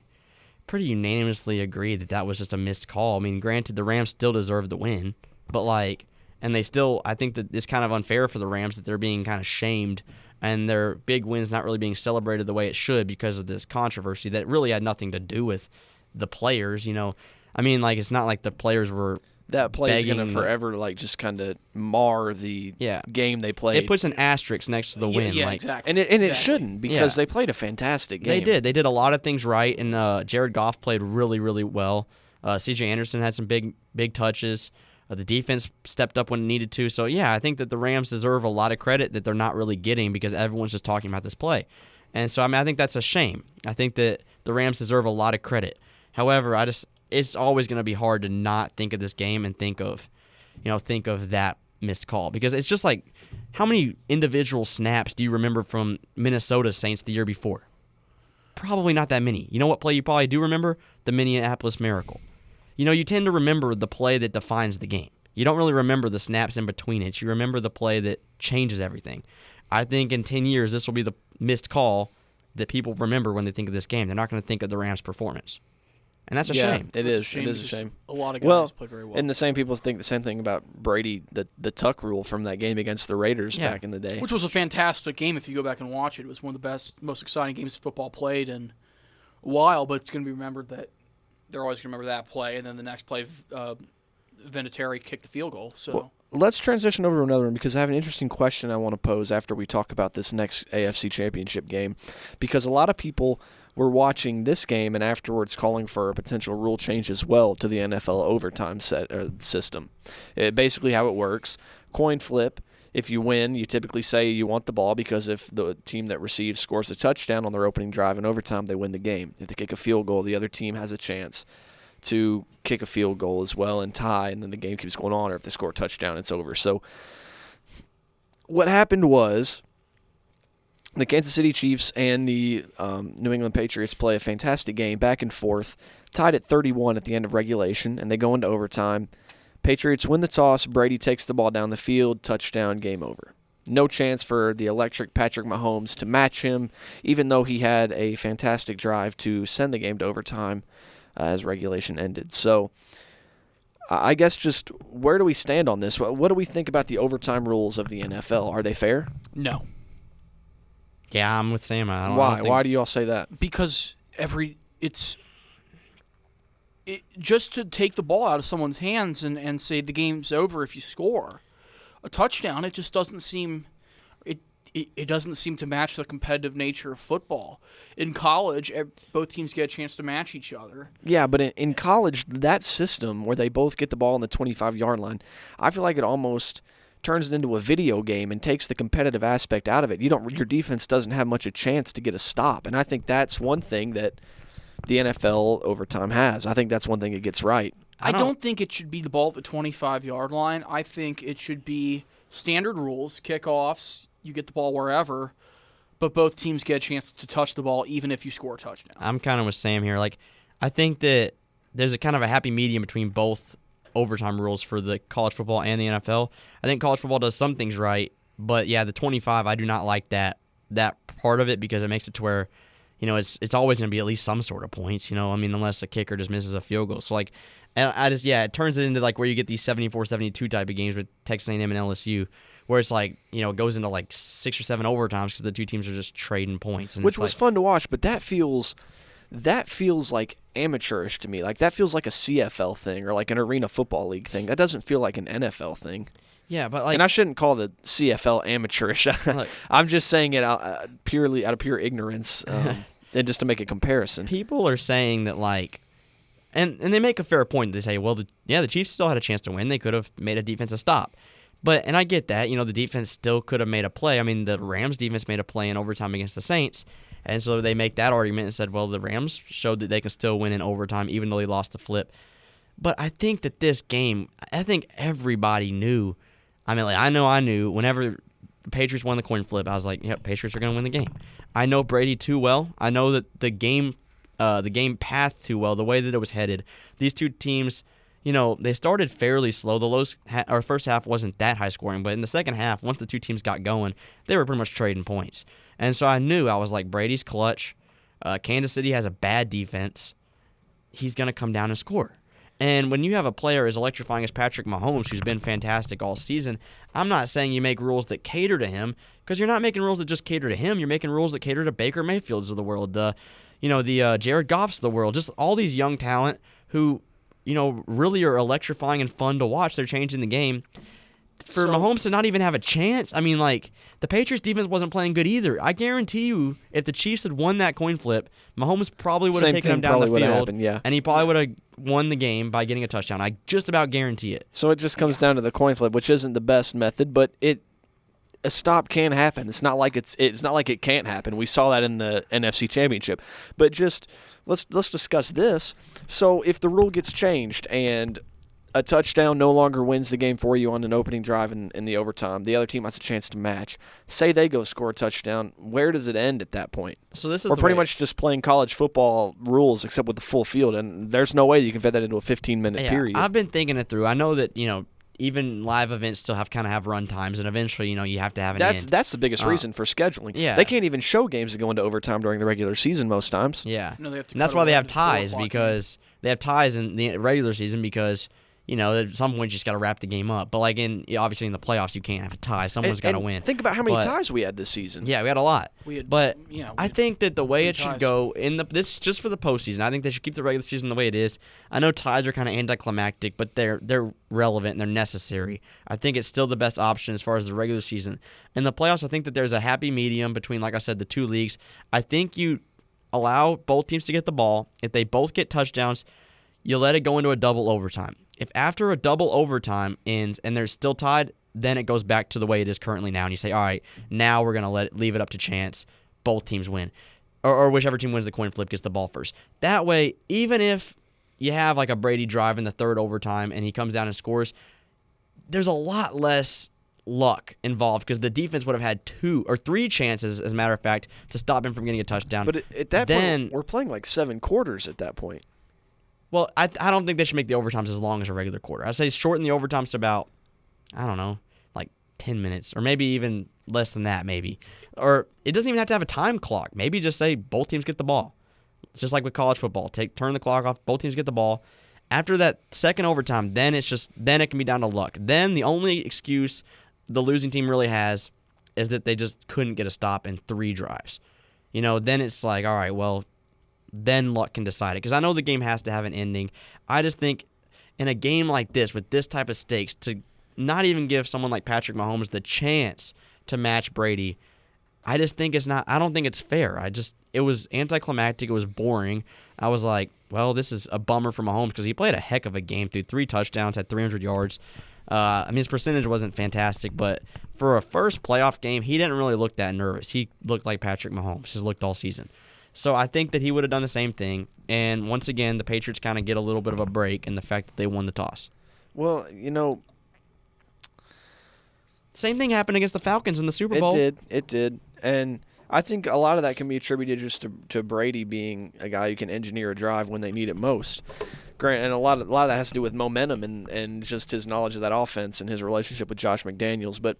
[SPEAKER 2] unanimously agreed that was just a missed call. Granted, the Rams still deserve the win, but like, and they still, I think that it's kind of unfair for the Rams that they're being kind of shamed and their big win's not really being celebrated the way it should because of this controversy that really had nothing to do with the players, like, it's not like the players were
[SPEAKER 5] that play is going to forever, like, just kind of mar the game they played.
[SPEAKER 2] It puts an asterisk next to the win.
[SPEAKER 4] Yeah,
[SPEAKER 2] like,
[SPEAKER 4] exactly.
[SPEAKER 5] And it shouldn't, because they played a fantastic game.
[SPEAKER 2] They did a lot of things right, and Jared Goff played really, really well. C.J. Anderson had some big touches. The defense stepped up when it needed to. So, yeah, I think that the Rams deserve a lot of credit that they're not really getting because everyone's just talking about this play. And so, I think that's a shame. I think that the Rams deserve a lot of credit. However, it's always going to be hard to not think of this game and think of that missed call, because it's just like, how many individual snaps do you remember from Minnesota Saints the year before? Probably not that many. You know what play you probably do remember? The Minneapolis Miracle. You tend to remember the play that defines the game. You don't really remember the snaps in between it. You remember the play that changes everything. I think in 10 years, this will be the missed call that people remember when they think of this game. They're not going to think of the Rams' performance. And that's a
[SPEAKER 5] Yeah,
[SPEAKER 2] shame.
[SPEAKER 5] it
[SPEAKER 4] It's
[SPEAKER 5] is. It is a shame.
[SPEAKER 4] A lot of guys play very well.
[SPEAKER 5] And the same people think the same thing about Brady, the tuck rule from that game against the Raiders back in the day.
[SPEAKER 4] Which was a fantastic game if you go back and watch it. It was one of the best, most exciting games football played in a while, but it's going to be remembered that they're always going to remember that play, and then the next play, Vinatieri kicked the field goal. So
[SPEAKER 5] Well, let's transition over to another one because I have an interesting question I want to pose after we talk about this next AFC Championship game, because a lot of people were watching this game and afterwards calling for a potential rule change as well to the NFL overtime system. Basically how it works, coin flip. If you win, you typically say you want the ball because if the team that receives scores a touchdown on their opening drive in overtime, they win the game. If they kick a field goal, the other team has a chance to kick a field goal as well and tie, and then the game keeps going on, or if they score a touchdown, it's over. So what happened was the Kansas City Chiefs and the New England Patriots play a fantastic game back and forth, tied at 31 at the end of regulation, and they go into overtime. Patriots win the toss. Brady takes the ball down the field. Touchdown, game over. No chance for the electric Patrick Mahomes to match him, even though he had a fantastic drive to send the game to overtime as regulation ended. So I guess just where do we stand on this? What do we think about the overtime rules of the NFL? Are they fair?
[SPEAKER 4] no,
[SPEAKER 2] Yeah, I'm with Sam. I don't
[SPEAKER 5] Why?
[SPEAKER 2] think-
[SPEAKER 5] Why do you all say that?
[SPEAKER 4] because just to take the ball out of someone's hands and say the game's over if you score a touchdown, it just doesn't seem it doesn't seem to match the competitive nature of football. In college, both teams get a chance to match each other.
[SPEAKER 5] Yeah, but in college, that system where they both get the ball on the 25-yard line, I feel like it almost turns it into a video game and takes the competitive aspect out of it. Your defense doesn't have much a chance to get a stop, and I think that's one thing that the NFL overtime has. I think that's one thing it gets right.
[SPEAKER 4] I don't think it should be the ball at the 25-yard line. I think it should be standard rules, kickoffs, you get the ball wherever, but both teams get a chance to touch the ball even if you score a touchdown.
[SPEAKER 2] I'm kind of with Sam here. Like, I think that there's a kind of a happy medium between both overtime rules for the college football and the NFL. I think college football does some things right, but yeah, the 25, I do not like that part of it because it makes it to where, you know, it's always going to be at least some sort of points, you know, I mean, unless a kicker just misses a field goal. So, like, it turns it into, like, where you get these 74-72 type of games with Texas A&M and LSU, where it's like, you know, it goes into like 6 or 7 overtimes because the two teams are just trading points. And
[SPEAKER 5] Which was fun to watch, but that feels like amateurish to me. Like, that feels like a CFL thing or like an Arena Football League thing. That doesn't feel like an NFL thing.
[SPEAKER 2] Yeah, but like,
[SPEAKER 5] And I shouldn't call the CFL amateurish.
[SPEAKER 2] Look.
[SPEAKER 5] I'm just saying it out of pure ignorance, and just to make a comparison.
[SPEAKER 2] people are saying that, like, and they make a fair point. They say, well, the Chiefs still had a chance to win. They could have made a defensive stop. And I get that. You know, the defense still could have made a play. I mean, the Rams defense made a play in overtime against the Saints. And so they make that argument and said, well, the Rams showed that they can still win in overtime even though they lost the flip. But I think that this game, I think everybody knew. I mean, like, I knew whenever the Patriots won the coin flip, I was like, yep, Patriots are going to win the game. I know Brady too well. I know that the game path too well, the way that it was headed. These two teams, you know, they started fairly slow. The first half wasn't that high scoring, but in the second half, once the two teams got going, they were pretty much trading points. And so I was like, Brady's clutch. Kansas City has a bad defense. He's going to come down and score. And when you have a player as electrifying as Patrick Mahomes, who's been fantastic all season, I'm not saying you make rules that cater to him, because you're not making rules that just cater to him. You're making rules that cater to Baker Mayfields of the world, the Jared Goffs of the world, just all these young talent who, you know, really are electrifying and fun to watch. They're changing the game. For Mahomes to not even have a chance, I mean, like, the Patriots defense wasn't playing good either. I guarantee you, if the Chiefs had won that coin flip, Mahomes probably would have
[SPEAKER 5] Same
[SPEAKER 2] taken him
[SPEAKER 5] thing
[SPEAKER 2] down the
[SPEAKER 5] probably
[SPEAKER 2] field,
[SPEAKER 5] would've happened, yeah.
[SPEAKER 2] and he probably would have won the game by getting a touchdown. I just about guarantee it.
[SPEAKER 5] So it just comes down to the coin flip, which isn't the best method, but a stop can happen. It's not like it can't happen. We saw that in the NFC Championship. But just let's discuss this. So if the rule gets changed and a touchdown no longer wins the game for you on an opening drive in the overtime, the other team has a chance to match. Say they go score a touchdown, where does it end at that point?
[SPEAKER 2] So this is
[SPEAKER 5] We're pretty much just playing college football rules except with the full field, and there's no way you can fit that into a 15-minute period.
[SPEAKER 2] I've been thinking it through. I know that, you know, even live events still have run times, and eventually, you have to have an end.
[SPEAKER 5] That's the biggest reason for scheduling.
[SPEAKER 2] Yeah.
[SPEAKER 5] They can't even show games that go into overtime during the regular season most times.
[SPEAKER 2] Yeah.
[SPEAKER 4] No, they have to
[SPEAKER 2] And that's
[SPEAKER 4] cut
[SPEAKER 2] why
[SPEAKER 4] it
[SPEAKER 2] they have
[SPEAKER 4] down to 4
[SPEAKER 2] ties,
[SPEAKER 4] o'clock
[SPEAKER 2] because they have ties in the regular season because, at some point you just got to wrap the game up. But like obviously in the playoffs, you can't have a tie. Someone's got to win.
[SPEAKER 5] Think about how many
[SPEAKER 2] But-
[SPEAKER 5] ties we had this season.
[SPEAKER 2] Yeah, we had a lot. But I
[SPEAKER 4] had
[SPEAKER 2] think that the way it
[SPEAKER 4] 3
[SPEAKER 2] should
[SPEAKER 4] ties.
[SPEAKER 2] go this is just for the postseason. I think they should keep the regular season the way it is. I know ties are kind of anticlimactic, but they're relevant and they're necessary. I think it's still the best option as far as the regular season. In the playoffs, I think that there's a happy medium between, like I said, the two leagues. I think you allow both teams to get the ball. If they both get touchdowns, you let it go into a double overtime. If after a double overtime ends and they're still tied, then it goes back to the way it is currently now, and you say, all right, now we're going to leave it up to chance. Both teams win. Or whichever team wins the coin flip gets the ball first. That way, even if you have like a Brady drive in the third overtime and he comes down and scores, there's a lot less luck involved because the defense would have had 2 or 3 chances, as a matter of fact, to stop him from getting a touchdown.
[SPEAKER 5] But at that point, we're playing like 7 quarters at that point.
[SPEAKER 2] Well, I don't think they should make the overtimes as long as a regular quarter. I'd say shorten the overtimes to about, I don't know, like 10 minutes or maybe even less than that maybe. Or it doesn't even have to have a time clock. Maybe just say both teams get the ball. It's just like with college football. Turn the clock off, both teams get the ball. After that second overtime, then it can be down to luck. Then the only excuse the losing team really has is that they just couldn't get a stop in 3 drives. Then it's like, all right, well, then luck can decide it. Because I know the game has to have an ending. I just think in a game like this, with this type of stakes, to not even give someone like Patrick Mahomes the chance to match Brady, I just think it's not. I don't think it's fair. It was anticlimactic. It was boring. I was like, well, this is a bummer for Mahomes because he played a heck of a game, through 3 touchdowns, had 300 yards. His percentage wasn't fantastic, but for a first playoff game, he didn't really look that nervous. He looked like Patrick Mahomes. He's looked all season. So I think that he would have done the same thing. And once again, the Patriots kind of get a little bit of a break in the fact that they won the toss.
[SPEAKER 5] Well,
[SPEAKER 2] Same thing happened against the Falcons in the Super Bowl.
[SPEAKER 5] It did. And I think a lot of that can be attributed just to Brady being a guy who can engineer a drive when they need it most. And a lot of that has to do with momentum and just his knowledge of that offense and his relationship with Josh McDaniels. But,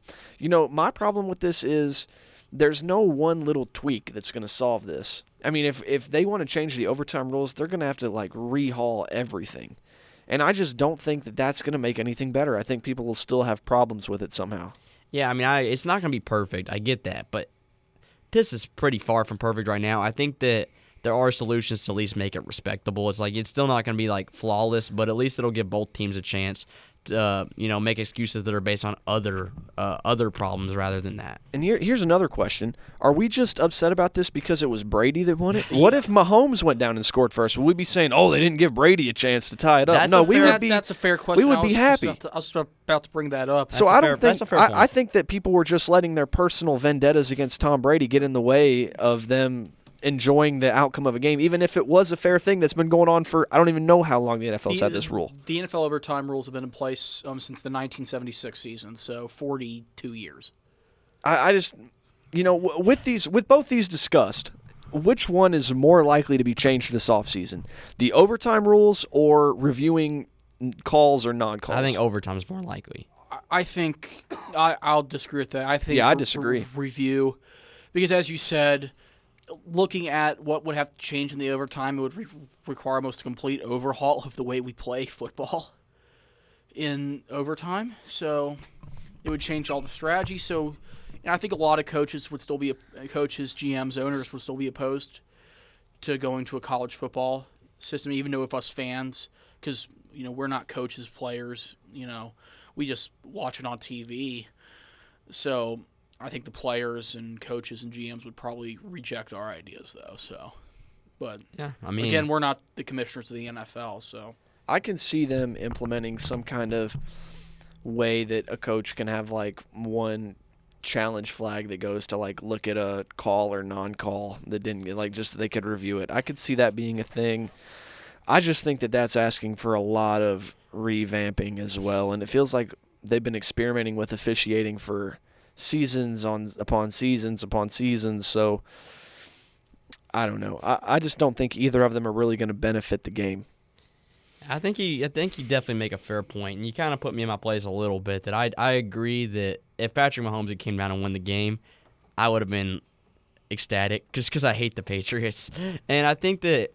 [SPEAKER 5] my problem with this is there's no one little tweak that's going to solve this. I mean, if they want to change the overtime rules, they're going to have to, rehaul everything. And I just don't think that that's going to make anything better. I think people will still have problems with it somehow.
[SPEAKER 2] Yeah, I mean, it's not going to be perfect. I get that. But this is pretty far from perfect right now. I think that there are solutions to at least make it respectable. It's like it's still not going to be flawless, but at least it'll give both teams a chance to make excuses that are based on other problems rather than that.
[SPEAKER 5] And here's another question: are we just upset about this because it was Brady that won it? What if Mahomes went down and scored first? Would we be saying, "Oh, they didn't give Brady a chance to tie it up"?
[SPEAKER 4] That's a fair question.
[SPEAKER 5] We would be happy.
[SPEAKER 4] I was about to bring that up.
[SPEAKER 5] So I think that people were just letting their personal vendettas against Tom Brady get in the way of them enjoying the outcome of a game, even if it was a fair thing that's been going on for I don't even know how long the NFL's had this rule.
[SPEAKER 4] The NFL overtime rules have been in place since the 1976 season, so 42 years.
[SPEAKER 5] I just, with both these discussed, which one is more likely to be changed this offseason? The overtime rules or reviewing calls or non-calls?
[SPEAKER 2] I think overtime is more likely.
[SPEAKER 4] I think I'll disagree with that. I think
[SPEAKER 5] I disagree.
[SPEAKER 4] Review, because as you said, looking at what would have to change in the overtime, it would require almost a complete overhaul of the way we play football in overtime. So it would change all the strategy. So, I think a lot of coaches would still be GMs, owners would still be opposed to going to a college football system, even though if us fans, because we're not coaches, players, we just watch it on TV. So I think the players and coaches and GMs would probably reject our ideas, though. So, but
[SPEAKER 2] yeah, I mean,
[SPEAKER 4] again, we're not the commissioners of the NFL, so
[SPEAKER 5] I can see them implementing some kind of way that a coach can have one challenge flag that goes to look at a call or non-call that didn't get just they could review it. I could see that being a thing. I just think that that's asking for a lot of revamping as well, and it feels like they've been experimenting with officiating for seasons upon seasons. So I don't know. I just don't think either of them are really going to benefit the game.
[SPEAKER 2] I think you definitely make a fair point, and you kind of put me in my place a little bit. That I agree that if Patrick Mahomes had came down and won the game, I would have been ecstatic just because I hate the Patriots, and I think that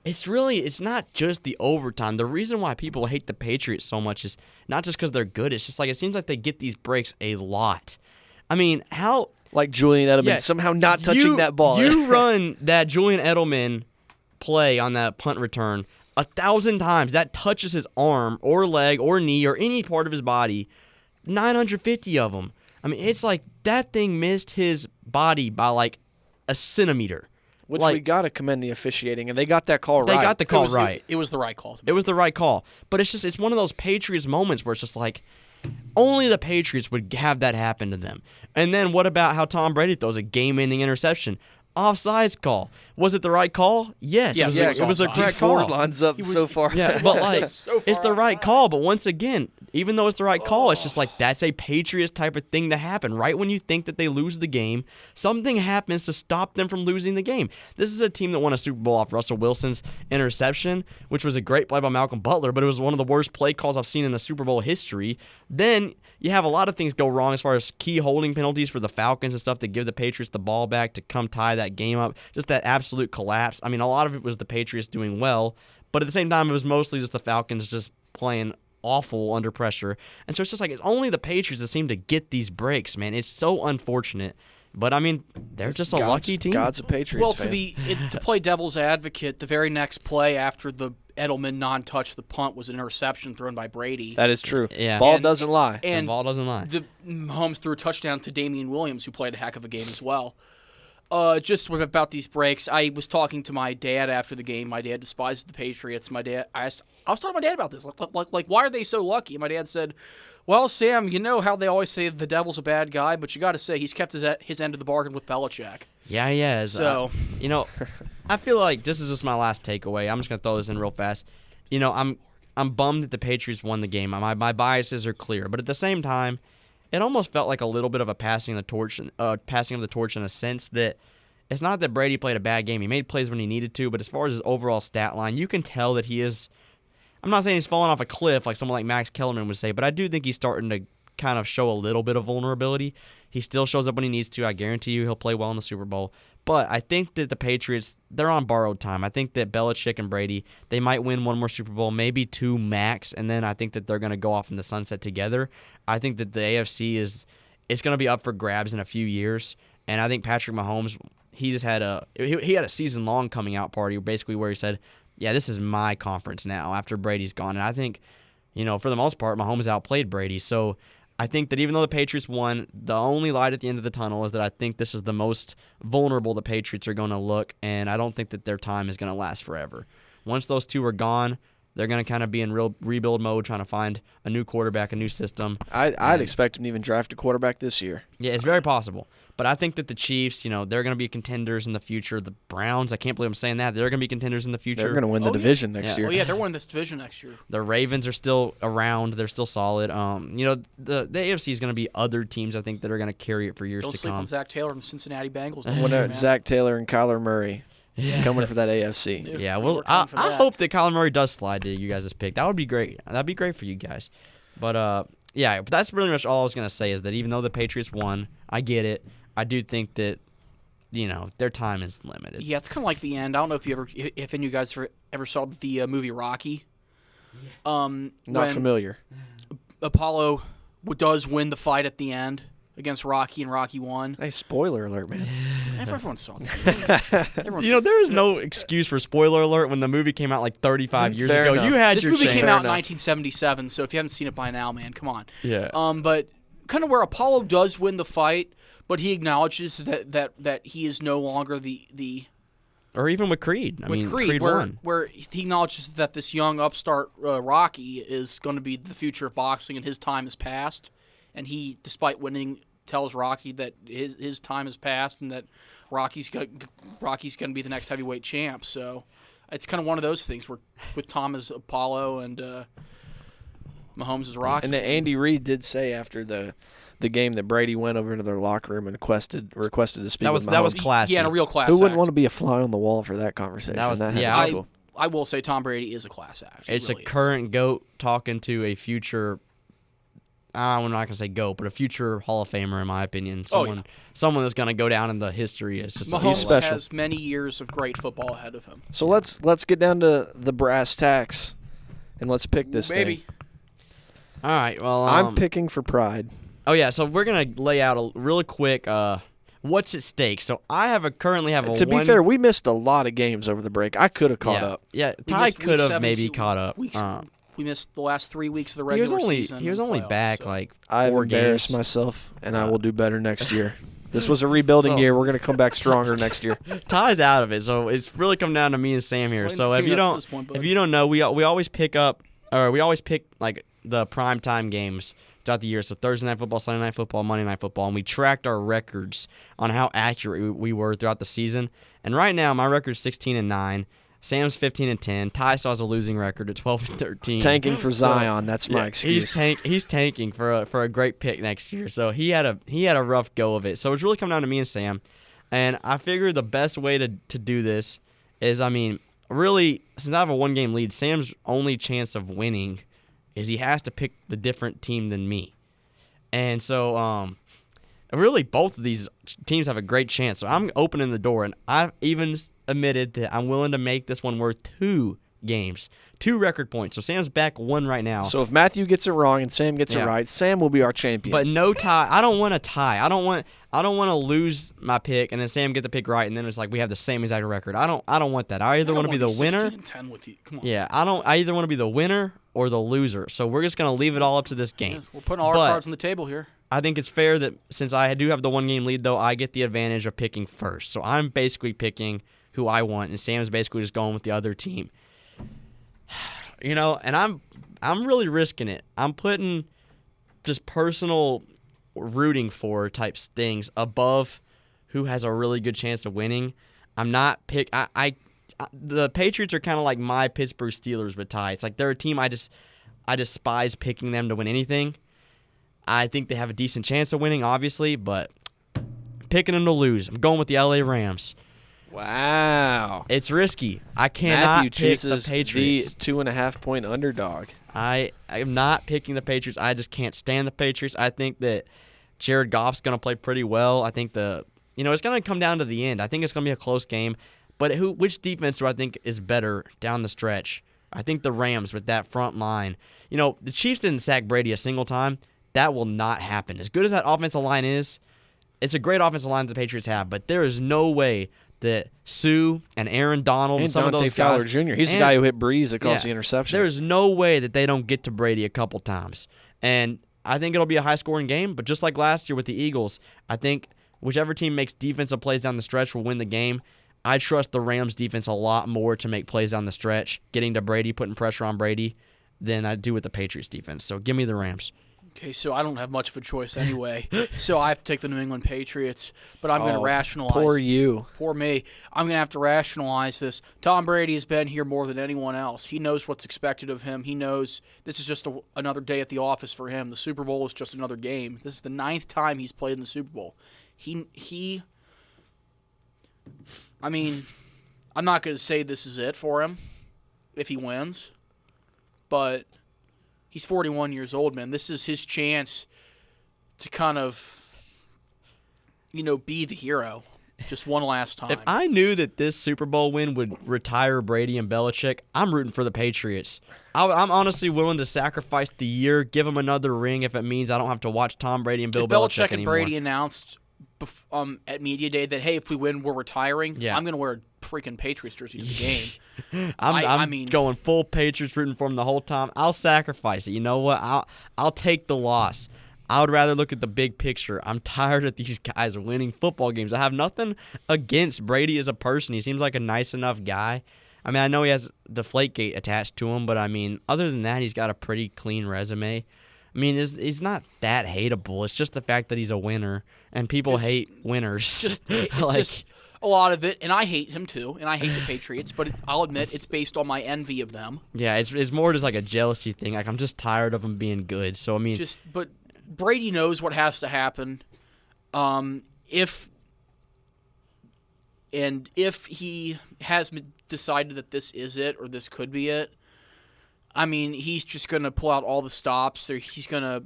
[SPEAKER 2] it's not just the overtime. The reason why people hate the Patriots so much is not just because they're good. It's just like it seems like they get these breaks a lot. I mean, how
[SPEAKER 5] Like Julian Edelman somehow not touching that ball.
[SPEAKER 2] You run that Julian Edelman play on that punt return 1,000 times. That touches his arm or leg or knee or any part of his body. 950 of them. I mean, it's like that thing missed his body by like a centimeter.
[SPEAKER 5] Which
[SPEAKER 2] like,
[SPEAKER 5] we got to commend the officiating, and they got that call right.
[SPEAKER 2] They got the call right.
[SPEAKER 4] It was the right call.
[SPEAKER 2] It was the right call. But it's one of those Patriots moments where it's just like, only the Patriots would have that happen to them. And then what about how Tom Brady throws a game-ending interception? Offsides call. Was it the right call? Yes.
[SPEAKER 4] Yes,
[SPEAKER 2] it was the correct
[SPEAKER 5] Ford
[SPEAKER 2] call.
[SPEAKER 5] lines up so far.
[SPEAKER 2] Yeah, but like, it's the right call. But once again, even though it's the right call, it's just like that's a Patriots type of thing to happen. Right when you think that they lose the game, something happens to stop them from losing the game. This is a team that won a Super Bowl off Russell Wilson's interception, which was a great play by Malcolm Butler, but it was one of the worst play calls I've seen in the Super Bowl history. Then you have a lot of things go wrong as far as key holding penalties for the Falcons and stuff that give the Patriots the ball back to come tie that game up. Just that absolute collapse. I mean, a lot of it was the Patriots doing well, but at the same time, it was mostly just the Falcons just playing awful under pressure. And so it's just like it's only the Patriots that seem to get these breaks, man. It's so unfortunate. But, I mean, they're just a lucky team.
[SPEAKER 5] God's a Patriots fan.
[SPEAKER 4] To play devil's advocate, the very next play after the Edelman non-touch the punt was an interception thrown by Brady.
[SPEAKER 5] That is true.
[SPEAKER 2] Yeah.
[SPEAKER 5] Ball doesn't lie.
[SPEAKER 2] And ball doesn't lie.
[SPEAKER 4] Mahomes threw a touchdown to Damian Williams, who played a heck of a game as well. Just about these breaks, I was talking to my dad after the game. My dad despises the Patriots. I was talking to my dad about this. Like, why are they so lucky? And my dad said, well, Sam, you know how they always say the devil's a bad guy, but you got to say he's kept his end of the bargain with Belichick.
[SPEAKER 2] Yeah, he has.
[SPEAKER 4] So,
[SPEAKER 2] I feel like this is just my last takeaway. I'm just gonna throw this in real fast. I'm bummed that the Patriots won the game. My biases are clear, but at the same time, it almost felt like a little bit of a passing of the torch in a sense that it's not that Brady played a bad game. He made plays when he needed to, but as far as his overall stat line, you can tell that he is. I'm not saying he's falling off a cliff like someone like Max Kellerman would say, but I do think he's starting to kind of show a little bit of vulnerability. He still shows up when he needs to. I guarantee you he'll play well in the Super Bowl. But I think that the Patriots, they're on borrowed time. I think that Belichick and Brady, they might win one more Super Bowl, maybe two max, and then I think that they're going to go off in the sunset together. I think that the AFC it's going to be up for grabs in a few years, and I think Patrick Mahomes, he just had a season-long coming-out party basically where he said, yeah, this is my conference now after Brady's gone. And I think, for the most part, Mahomes outplayed Brady. So I think that even though the Patriots won, the only light at the end of the tunnel is that I think this is the most vulnerable the Patriots are going to look, and I don't think that their time is going to last forever. Once those two are gone, they're going to kind of be in real rebuild mode, trying to find a new quarterback, a new system.
[SPEAKER 5] I'd expect them to even draft a quarterback this year.
[SPEAKER 2] Yeah, it's very possible. But I think that the Chiefs, they're going to be contenders in the future. The Browns, I can't believe I'm saying that. They're going to be contenders in the future.
[SPEAKER 5] They're going to win the division next year.
[SPEAKER 4] Oh, yeah, they're winning this division next year.
[SPEAKER 2] The Ravens are still around. They're still solid. The AFC is going to be other teams, I think, that are going to carry it for years
[SPEAKER 4] Don't
[SPEAKER 2] to
[SPEAKER 4] sleep
[SPEAKER 2] come.
[SPEAKER 4] on Zach Taylor and the Cincinnati Bengals.
[SPEAKER 5] Zach Taylor and Kyler Murray coming for that AFC.
[SPEAKER 2] Yeah, well, I hope that Kyler Murray does slide to you guys' pick. That would be great. That'd be great for you guys. But, but that's pretty much all I was going to say is that even though the Patriots won, I get it. I do think that, their time is limited.
[SPEAKER 4] Yeah, it's kind of like the end. I don't know if any of you guys ever saw the movie Rocky.
[SPEAKER 5] Not familiar.
[SPEAKER 4] Apollo does win the fight at the end against Rocky, and Rocky won.
[SPEAKER 5] Hey, spoiler alert, man.
[SPEAKER 4] Everyone saw it.
[SPEAKER 2] There is no excuse for spoiler alert when the movie came out like 35 years
[SPEAKER 5] Fair
[SPEAKER 2] ago.
[SPEAKER 5] enough.
[SPEAKER 2] You had
[SPEAKER 4] this
[SPEAKER 2] your
[SPEAKER 4] movie
[SPEAKER 2] chance.
[SPEAKER 4] came out in 1977, so if you haven't seen it by now, man, come on.
[SPEAKER 2] Yeah.
[SPEAKER 4] But kind of where Apollo does win the fight, but he acknowledges that he is no longer the
[SPEAKER 2] Or even with Creed. Creed won.
[SPEAKER 4] Where he acknowledges that this young upstart Rocky is going to be the future of boxing and his time has passed. And he, despite winning, tells Rocky that his time has passed and that Rocky's going to be the next heavyweight champ. So it's kind of one of those things where with Tom as Apollo and Mahomes as Rocky.
[SPEAKER 5] And Andy Reid did say after the game that Brady went over into their locker room and requested to speak with Mahomes.
[SPEAKER 2] That was classy.
[SPEAKER 4] Yeah, in a real class.
[SPEAKER 5] Who wouldn't want to be a fly on the wall for that conversation?
[SPEAKER 2] That was
[SPEAKER 5] cool.
[SPEAKER 4] I will say Tom Brady is a class act.
[SPEAKER 2] It's
[SPEAKER 4] really
[SPEAKER 2] a current GOAT talking to a future. I'm not gonna say GOAT, but a future Hall of Famer, in my opinion. Someone that's gonna go down in the history. It's just
[SPEAKER 4] Mahomes
[SPEAKER 5] special.
[SPEAKER 4] has many years of great football ahead of him.
[SPEAKER 5] So let's get down to the brass tacks, and let's pick this thing.
[SPEAKER 2] All right. Well,
[SPEAKER 5] I'm picking for Pride.
[SPEAKER 2] Oh yeah. So we're gonna lay out a really quick. What's at stake? So I currently have a.
[SPEAKER 5] To be fair, we missed a lot of games over the break. I could have caught up.
[SPEAKER 2] Yeah,
[SPEAKER 4] We
[SPEAKER 2] Ty
[SPEAKER 4] missed
[SPEAKER 2] could
[SPEAKER 4] week
[SPEAKER 2] have maybe
[SPEAKER 4] 17
[SPEAKER 2] caught up.
[SPEAKER 4] We missed the last 3 weeks of the regular season.
[SPEAKER 2] He was only
[SPEAKER 4] playoffs,
[SPEAKER 2] back
[SPEAKER 4] so.
[SPEAKER 2] like
[SPEAKER 5] I've
[SPEAKER 2] 4
[SPEAKER 5] embarrassed
[SPEAKER 2] games.
[SPEAKER 5] myself, and I will do better next year. This was a rebuilding year. We're going to come back stronger next year.
[SPEAKER 2] Ty's out of it, so it's really come down to me and Sam here. So if you don't know, we always pick like the primetime games throughout the year. So Thursday Night Football, Sunday Night Football, Monday Night Football, and we tracked our records on how accurate we were throughout the season. And right now, my record's 16-9. Sam's 15-10. Ty still has a losing record at 12-13.
[SPEAKER 5] Tanking for Zion. That's my excuse.
[SPEAKER 2] He's tanking for a great pick next year. So he had a rough go of it. So it's really come down to me and Sam. And I figure the best way to do this is, really, since I have a 1-game lead, Sam's only chance of winning is he has to pick the different team than me. And so really both of these teams have a great chance. So I'm opening the door, and I've even admitted that I'm willing to make this one worth 2 games, 2 record points. So Sam's back 1 right now.
[SPEAKER 5] So if Matthew gets it wrong and Sam gets it right, Sam will be our champion.
[SPEAKER 2] But no tie. I don't want a tie. I don't want to lose my pick and then Sam get the pick right, and then it's like we have the same exact record. I don't want that. I either want to be the winner.
[SPEAKER 4] 16-10 with you. Come on.
[SPEAKER 2] Yeah, I either want to be the winner or the loser. So we're just gonna leave it all up to this game.
[SPEAKER 4] Yeah, we're putting all our cards on the table here.
[SPEAKER 2] I think it's fair that since I do have the 1-game lead, though, I get the advantage of picking first. So I'm basically picking who I want, and Sam's basically just going with the other team. And I'm really risking it. I'm putting just personal rooting for types things above who has a really good chance of winning. I'm not the Patriots are kind of like my Pittsburgh Steelers with Ty. It's like they're a team I despise picking them to win anything. I think they have a decent chance of winning, obviously, but picking them to lose. I'm going with the LA Rams.
[SPEAKER 5] Wow.
[SPEAKER 2] It's risky. I cannot pick the
[SPEAKER 5] chooses
[SPEAKER 2] Patriots.
[SPEAKER 5] the 2.5-point underdog.
[SPEAKER 2] I am not picking the Patriots. I just can't stand the Patriots. I think that Jared Goff's going to play pretty well. I think it's going to come down to the end. I think it's going to be a close game. But which defense do I think is better down the stretch? I think the Rams with that front line. The Chiefs didn't sack Brady a single time. That will not happen. As good as that offensive line is, it's a great offensive line that the Patriots have, but there is no way that Sue and Aaron Donald and some of those
[SPEAKER 5] Fowler
[SPEAKER 2] guys,
[SPEAKER 5] Jr. He's the guy who hit Breeze that caused the interception.
[SPEAKER 2] There is no way that they don't get to Brady a couple times. And I think it'll be a high-scoring game, but just like last year with the Eagles, I think whichever team makes defensive plays down the stretch will win the game. I trust the Rams defense a lot more to make plays down the stretch, getting to Brady, putting pressure on Brady, than I do with the Patriots defense. So give me the Rams.
[SPEAKER 4] Okay, so I don't have much of a choice anyway. So I have to take the New England Patriots, but I'm going to rationalize.
[SPEAKER 5] Poor you.
[SPEAKER 4] Poor me. I'm going to have to rationalize this. Tom Brady has been here more than anyone else. He knows what's expected of him. He knows this is just another day at the office for him. The Super Bowl is just another game. This is the 9th time he's played in the Super Bowl. I'm not going to say this is it for him if he wins, but he's 41 years old, man. This is his chance to kind of, be the hero just one last time.
[SPEAKER 2] If I knew that this Super Bowl win would retire Brady and Belichick, I'm rooting for the Patriots. I'm honestly willing to sacrifice the year, give them another ring if it means I don't have to watch Tom Brady and Bill Belichick
[SPEAKER 4] and
[SPEAKER 2] anymore.
[SPEAKER 4] Brady announced at Media Day that, hey, if we win, we're retiring, I'm going to wear a freaking Patriots jersey to the game.
[SPEAKER 2] I'm going full Patriots, rooting for them the whole time. I'll sacrifice it. You know what? I'll take the loss. I would rather look at the big picture. I'm tired of these guys winning football games. I have nothing against Brady as a person. He seems like a nice enough guy. I know he has Deflategate attached to him, but other than that, he's got a pretty clean resume. He's not that hateable. It's just the fact that he's a winner, and people hate winners.
[SPEAKER 4] It's just a lot of it, and I hate him too, and I hate the Patriots, but I'll admit it's based on my envy of them. Yeah,
[SPEAKER 2] it's more just like a jealousy thing. Like, I'm just tired of them being good. So,
[SPEAKER 4] But Brady knows what has to happen. If he has decided that this is it or this could be it, I mean, he's just going to pull out all the stops. Or he's going to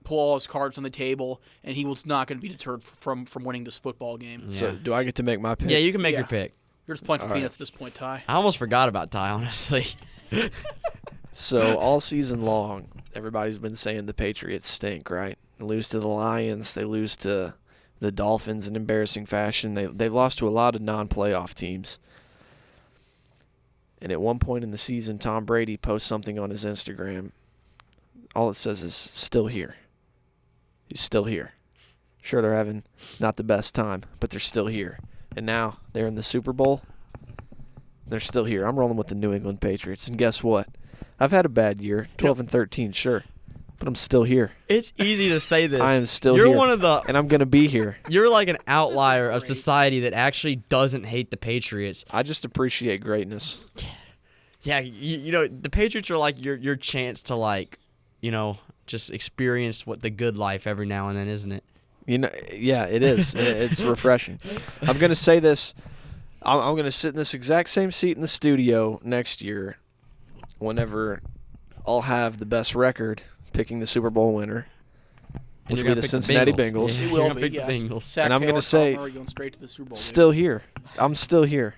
[SPEAKER 4] pull all his cards on the table, and he was not going to be deterred from winning this football game.
[SPEAKER 2] Yeah.
[SPEAKER 5] So do I get to make my pick?
[SPEAKER 2] Yeah, you can make
[SPEAKER 4] Yeah.
[SPEAKER 2] your pick.
[SPEAKER 4] You're just playing for
[SPEAKER 5] All
[SPEAKER 4] peanuts at this point, Ty.
[SPEAKER 2] I almost forgot about Ty, honestly.
[SPEAKER 5] So all season long, everybody's been saying the Patriots stink, right? They lose to the Lions. They lose to the Dolphins in embarrassing fashion. They've lost to a lot of non-playoff teams. And at one point in the season, Tom Brady posts something on his Instagram. All it says is, still here. He's still here. Sure, they're having not the best time, but they're still here. And now they're in the Super Bowl. They're still here. I'm rolling with the New England Patriots. And guess what? I've had a bad year, 12-13, sure. But I'm still here.
[SPEAKER 2] It's easy to say this.
[SPEAKER 5] I am still
[SPEAKER 2] You're
[SPEAKER 5] here.
[SPEAKER 2] one of the.
[SPEAKER 5] And I'm going to be here.
[SPEAKER 2] You're like an outlier of society that actually doesn't hate the Patriots.
[SPEAKER 5] I just appreciate greatness.
[SPEAKER 2] Yeah, you know the Patriots are like your chance to like, you know, just experience what the good life every now and then, isn't it?
[SPEAKER 5] You know, yeah, it is. It's refreshing. I'm going to say this. I'm going to sit in this exact same seat in the studio next year whenever I'll have the best record picking the Super Bowl winner,
[SPEAKER 2] And
[SPEAKER 5] which
[SPEAKER 2] you're
[SPEAKER 5] will
[SPEAKER 2] gonna
[SPEAKER 5] be the
[SPEAKER 2] pick
[SPEAKER 5] Cincinnati
[SPEAKER 2] Bengals.
[SPEAKER 5] Bengals.
[SPEAKER 2] Yeah,
[SPEAKER 4] It
[SPEAKER 2] you're
[SPEAKER 4] will
[SPEAKER 2] gonna
[SPEAKER 4] be,
[SPEAKER 2] pick
[SPEAKER 4] yes.
[SPEAKER 2] the Bengals.
[SPEAKER 4] Zach
[SPEAKER 5] And I'm
[SPEAKER 4] Taylor,
[SPEAKER 5] gonna say,
[SPEAKER 4] Kyler Murray going straight to the Super Bowl.
[SPEAKER 5] Still here. I'm still here.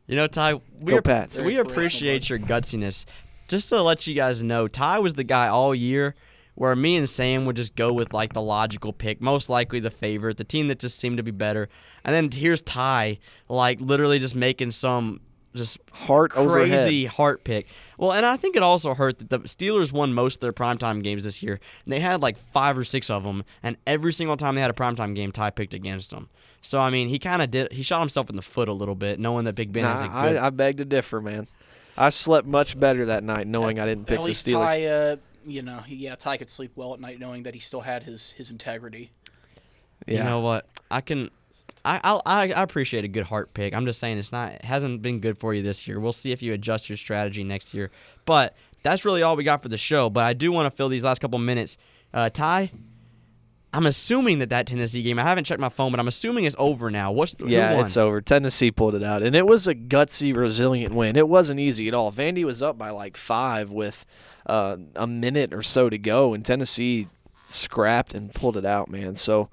[SPEAKER 2] You know, Ty,
[SPEAKER 5] Go Pats.
[SPEAKER 2] we appreciate your gutsiness. Just to let you guys know, Ty was the guy all year where me and Sam would just go with like the logical pick, most likely the favorite, the team that just seemed to be better. And then here's Ty, like literally just making some just
[SPEAKER 5] Heart
[SPEAKER 2] crazy
[SPEAKER 5] overhead.
[SPEAKER 2] heart pick. Well, and I think it also hurt that the Steelers won most of their primetime games this year. And they had like 5 or 6 of them, and every single time they had a primetime game, Ty picked against them. So, I mean, he shot himself in the foot a little bit, knowing that Big Ben is a
[SPEAKER 5] Nah,
[SPEAKER 2] good.
[SPEAKER 5] I beg to differ, man. I slept much better that night knowing I didn't pick
[SPEAKER 4] At
[SPEAKER 5] the
[SPEAKER 4] least
[SPEAKER 5] Steelers.
[SPEAKER 4] Ty, Ty could sleep well at night knowing that he still had his integrity.
[SPEAKER 5] Yeah.
[SPEAKER 2] You know what? I appreciate a good heart pick. I'm just saying it hasn't been good for you this year. We'll see if you adjust your strategy next year. But that's really all we got for the show. But I do want to fill these last couple minutes. Ty, I'm assuming that Tennessee game, I haven't checked my phone, but I'm assuming it's over now. Who won?
[SPEAKER 5] It's over. Tennessee pulled it out, and it was a gutsy, resilient win. It wasn't easy at all. Vandy was up by like 5 with a minute or so to go, and Tennessee scrapped and pulled it out, man. So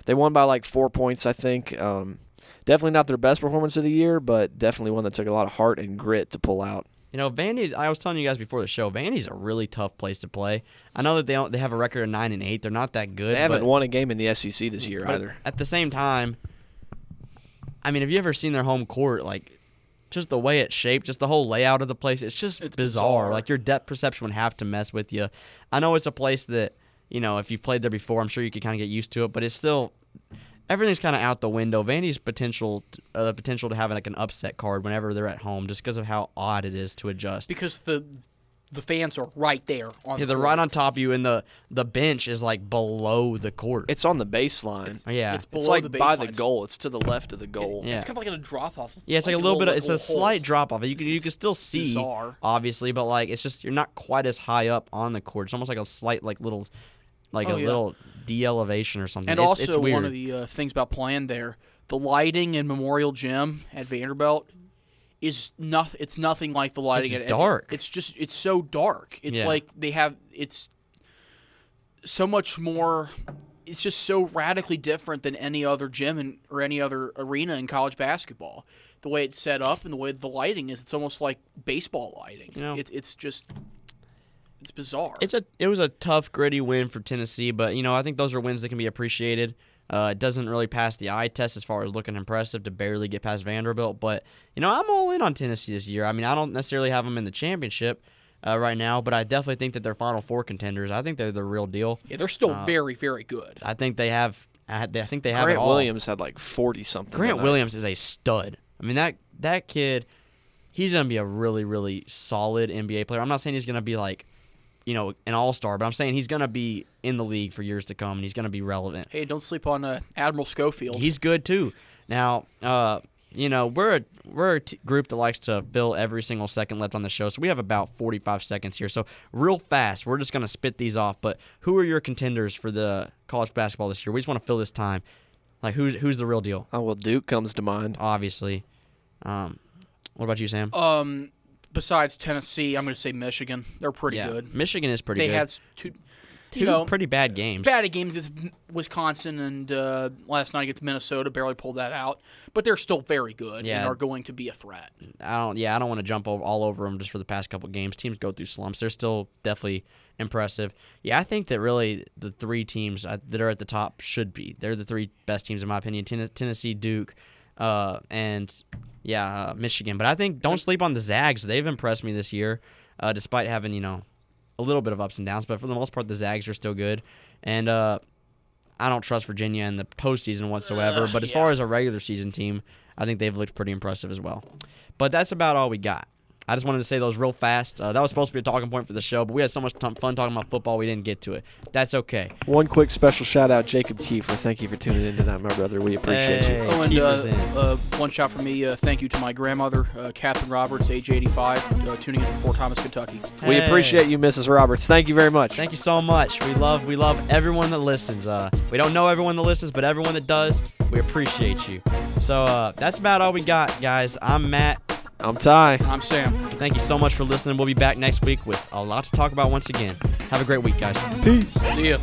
[SPEAKER 5] they won by like 4 points, I think. Definitely not their best performance of the year, but definitely one that took a lot of heart and grit to pull out.
[SPEAKER 2] You know, Vandy. I was telling you guys before the show, Vandy's a really tough place to play. I know that they have a record of 9-8. They're not that good.
[SPEAKER 5] They haven't
[SPEAKER 2] but,
[SPEAKER 5] won a game in the SEC this year
[SPEAKER 2] but
[SPEAKER 5] either.
[SPEAKER 2] At the same time, I mean, have you ever seen their home court? Like, just the way it's shaped, just the whole layout of the place, it's bizarre. Like, your depth perception would have to mess with you. I know it's a place that, you know, if you've played there before, I'm sure you could kind of get used to it, but it's still, everything's kind of out the window. Vandy's potential to have like an upset card whenever they're at home, just because of how odd it is to adjust.
[SPEAKER 4] Because the fans are right there on
[SPEAKER 2] Yeah,
[SPEAKER 4] the
[SPEAKER 2] they're right on top of you, and the bench is like below the court.
[SPEAKER 5] It's on the baseline.
[SPEAKER 2] Yeah,
[SPEAKER 4] it's below
[SPEAKER 5] It's like
[SPEAKER 4] the
[SPEAKER 5] by the
[SPEAKER 4] baseline.
[SPEAKER 5] goal. It's to the left of the goal.
[SPEAKER 2] Yeah.
[SPEAKER 4] It's kind of like a drop off.
[SPEAKER 2] Yeah, it's like a little bit. It's a slight drop off. You
[SPEAKER 4] It's
[SPEAKER 2] can still see,
[SPEAKER 4] bizarre.
[SPEAKER 2] obviously, but like it's just you're not quite as high up on the court. It's almost like a slight little de-elevation or something.
[SPEAKER 4] And
[SPEAKER 2] it's
[SPEAKER 4] also
[SPEAKER 2] weird.
[SPEAKER 4] one of the things about playing there, the lighting in Memorial Gym at Vanderbilt is it's nothing like the lighting
[SPEAKER 2] It's
[SPEAKER 4] at
[SPEAKER 2] dark.
[SPEAKER 4] It's so dark. It's
[SPEAKER 2] Yeah.
[SPEAKER 4] like it's so much more. It's just so radically different than any other gym or any other arena in college basketball. The way it's set up and the way the lighting is, it's almost like baseball lighting.
[SPEAKER 2] You know,
[SPEAKER 4] it's bizarre.
[SPEAKER 2] It was a tough, gritty win for Tennessee, but you know I think those are wins that can be appreciated. It doesn't really pass the eye test as far as looking impressive to barely get past Vanderbilt, but you know I'm all in on Tennessee this year. I mean I don't necessarily have them in the championship right now, but I definitely think that they're Final Four contenders. I think they're the real deal.
[SPEAKER 4] Yeah, they're still very, very good.
[SPEAKER 2] I think they have. I think they have it
[SPEAKER 5] Grant
[SPEAKER 2] all.
[SPEAKER 5] Williams had like 40 something.
[SPEAKER 2] Grant Williams is a stud. I mean that kid, he's gonna be a really, really solid NBA player. I'm not saying he's gonna be like, you know, an all-star, but I'm saying he's gonna be in the league for years to come, and he's gonna be relevant.
[SPEAKER 4] Hey, don't sleep on Admiral Schofield.
[SPEAKER 2] He's good too. Now, you know, we're a group that likes to fill every single second left on the show, so we have about 45 seconds here. So real fast, we're just gonna spit these off. But who are your contenders for the college basketball this year? We just want to fill this time. Like who's the real deal?
[SPEAKER 5] Oh, well, Duke comes to mind.
[SPEAKER 2] Obviously. What about you, Sam?
[SPEAKER 4] Besides Tennessee, I'm going to say Michigan. They're pretty good.
[SPEAKER 2] Michigan is pretty
[SPEAKER 4] They
[SPEAKER 2] good.
[SPEAKER 4] had two
[SPEAKER 2] pretty bad games.
[SPEAKER 4] bad games against Wisconsin and last night against Minnesota. Barely pulled that out, but they're still very good and are going to be a threat.
[SPEAKER 2] I don't want to jump all over them just for the past couple games. Teams go through slumps. They're still definitely impressive. Yeah, I think that really the three teams that are at the top should be. They're the three best teams in my opinion. Tennessee, Duke, and Michigan. But I think don't sleep on the Zags. They've impressed me this year, despite having a little bit of ups and downs. But for the most part, the Zags are still good. And I don't trust Virginia in the postseason whatsoever. But as far as a regular season team, I think they've looked pretty impressive as well. But that's about all we got. I just wanted to say those real fast. That was supposed to be a talking point for the show, but we had so much fun talking about football, we didn't get to it. That's okay.
[SPEAKER 5] One quick special shout-out, Jacob Kiefer. Thank you for tuning into that, my brother. We appreciate you.
[SPEAKER 4] Oh, and one shot from me. Thank you to my grandmother, Catherine Roberts, age 85, tuning in from Fort Thomas, Kentucky.
[SPEAKER 5] We appreciate you, Mrs. Roberts. Thank you very much.
[SPEAKER 2] Thank you so much. We love everyone that listens. We don't know everyone that listens, but everyone that does, we appreciate you. So that's about all we got, guys. I'm Matt.
[SPEAKER 5] I'm Ty.
[SPEAKER 4] I'm Sam.
[SPEAKER 2] Thank you so much for listening. We'll be back next week with a lot to talk about once again. Have a great week, guys.
[SPEAKER 5] Peace.
[SPEAKER 4] See ya.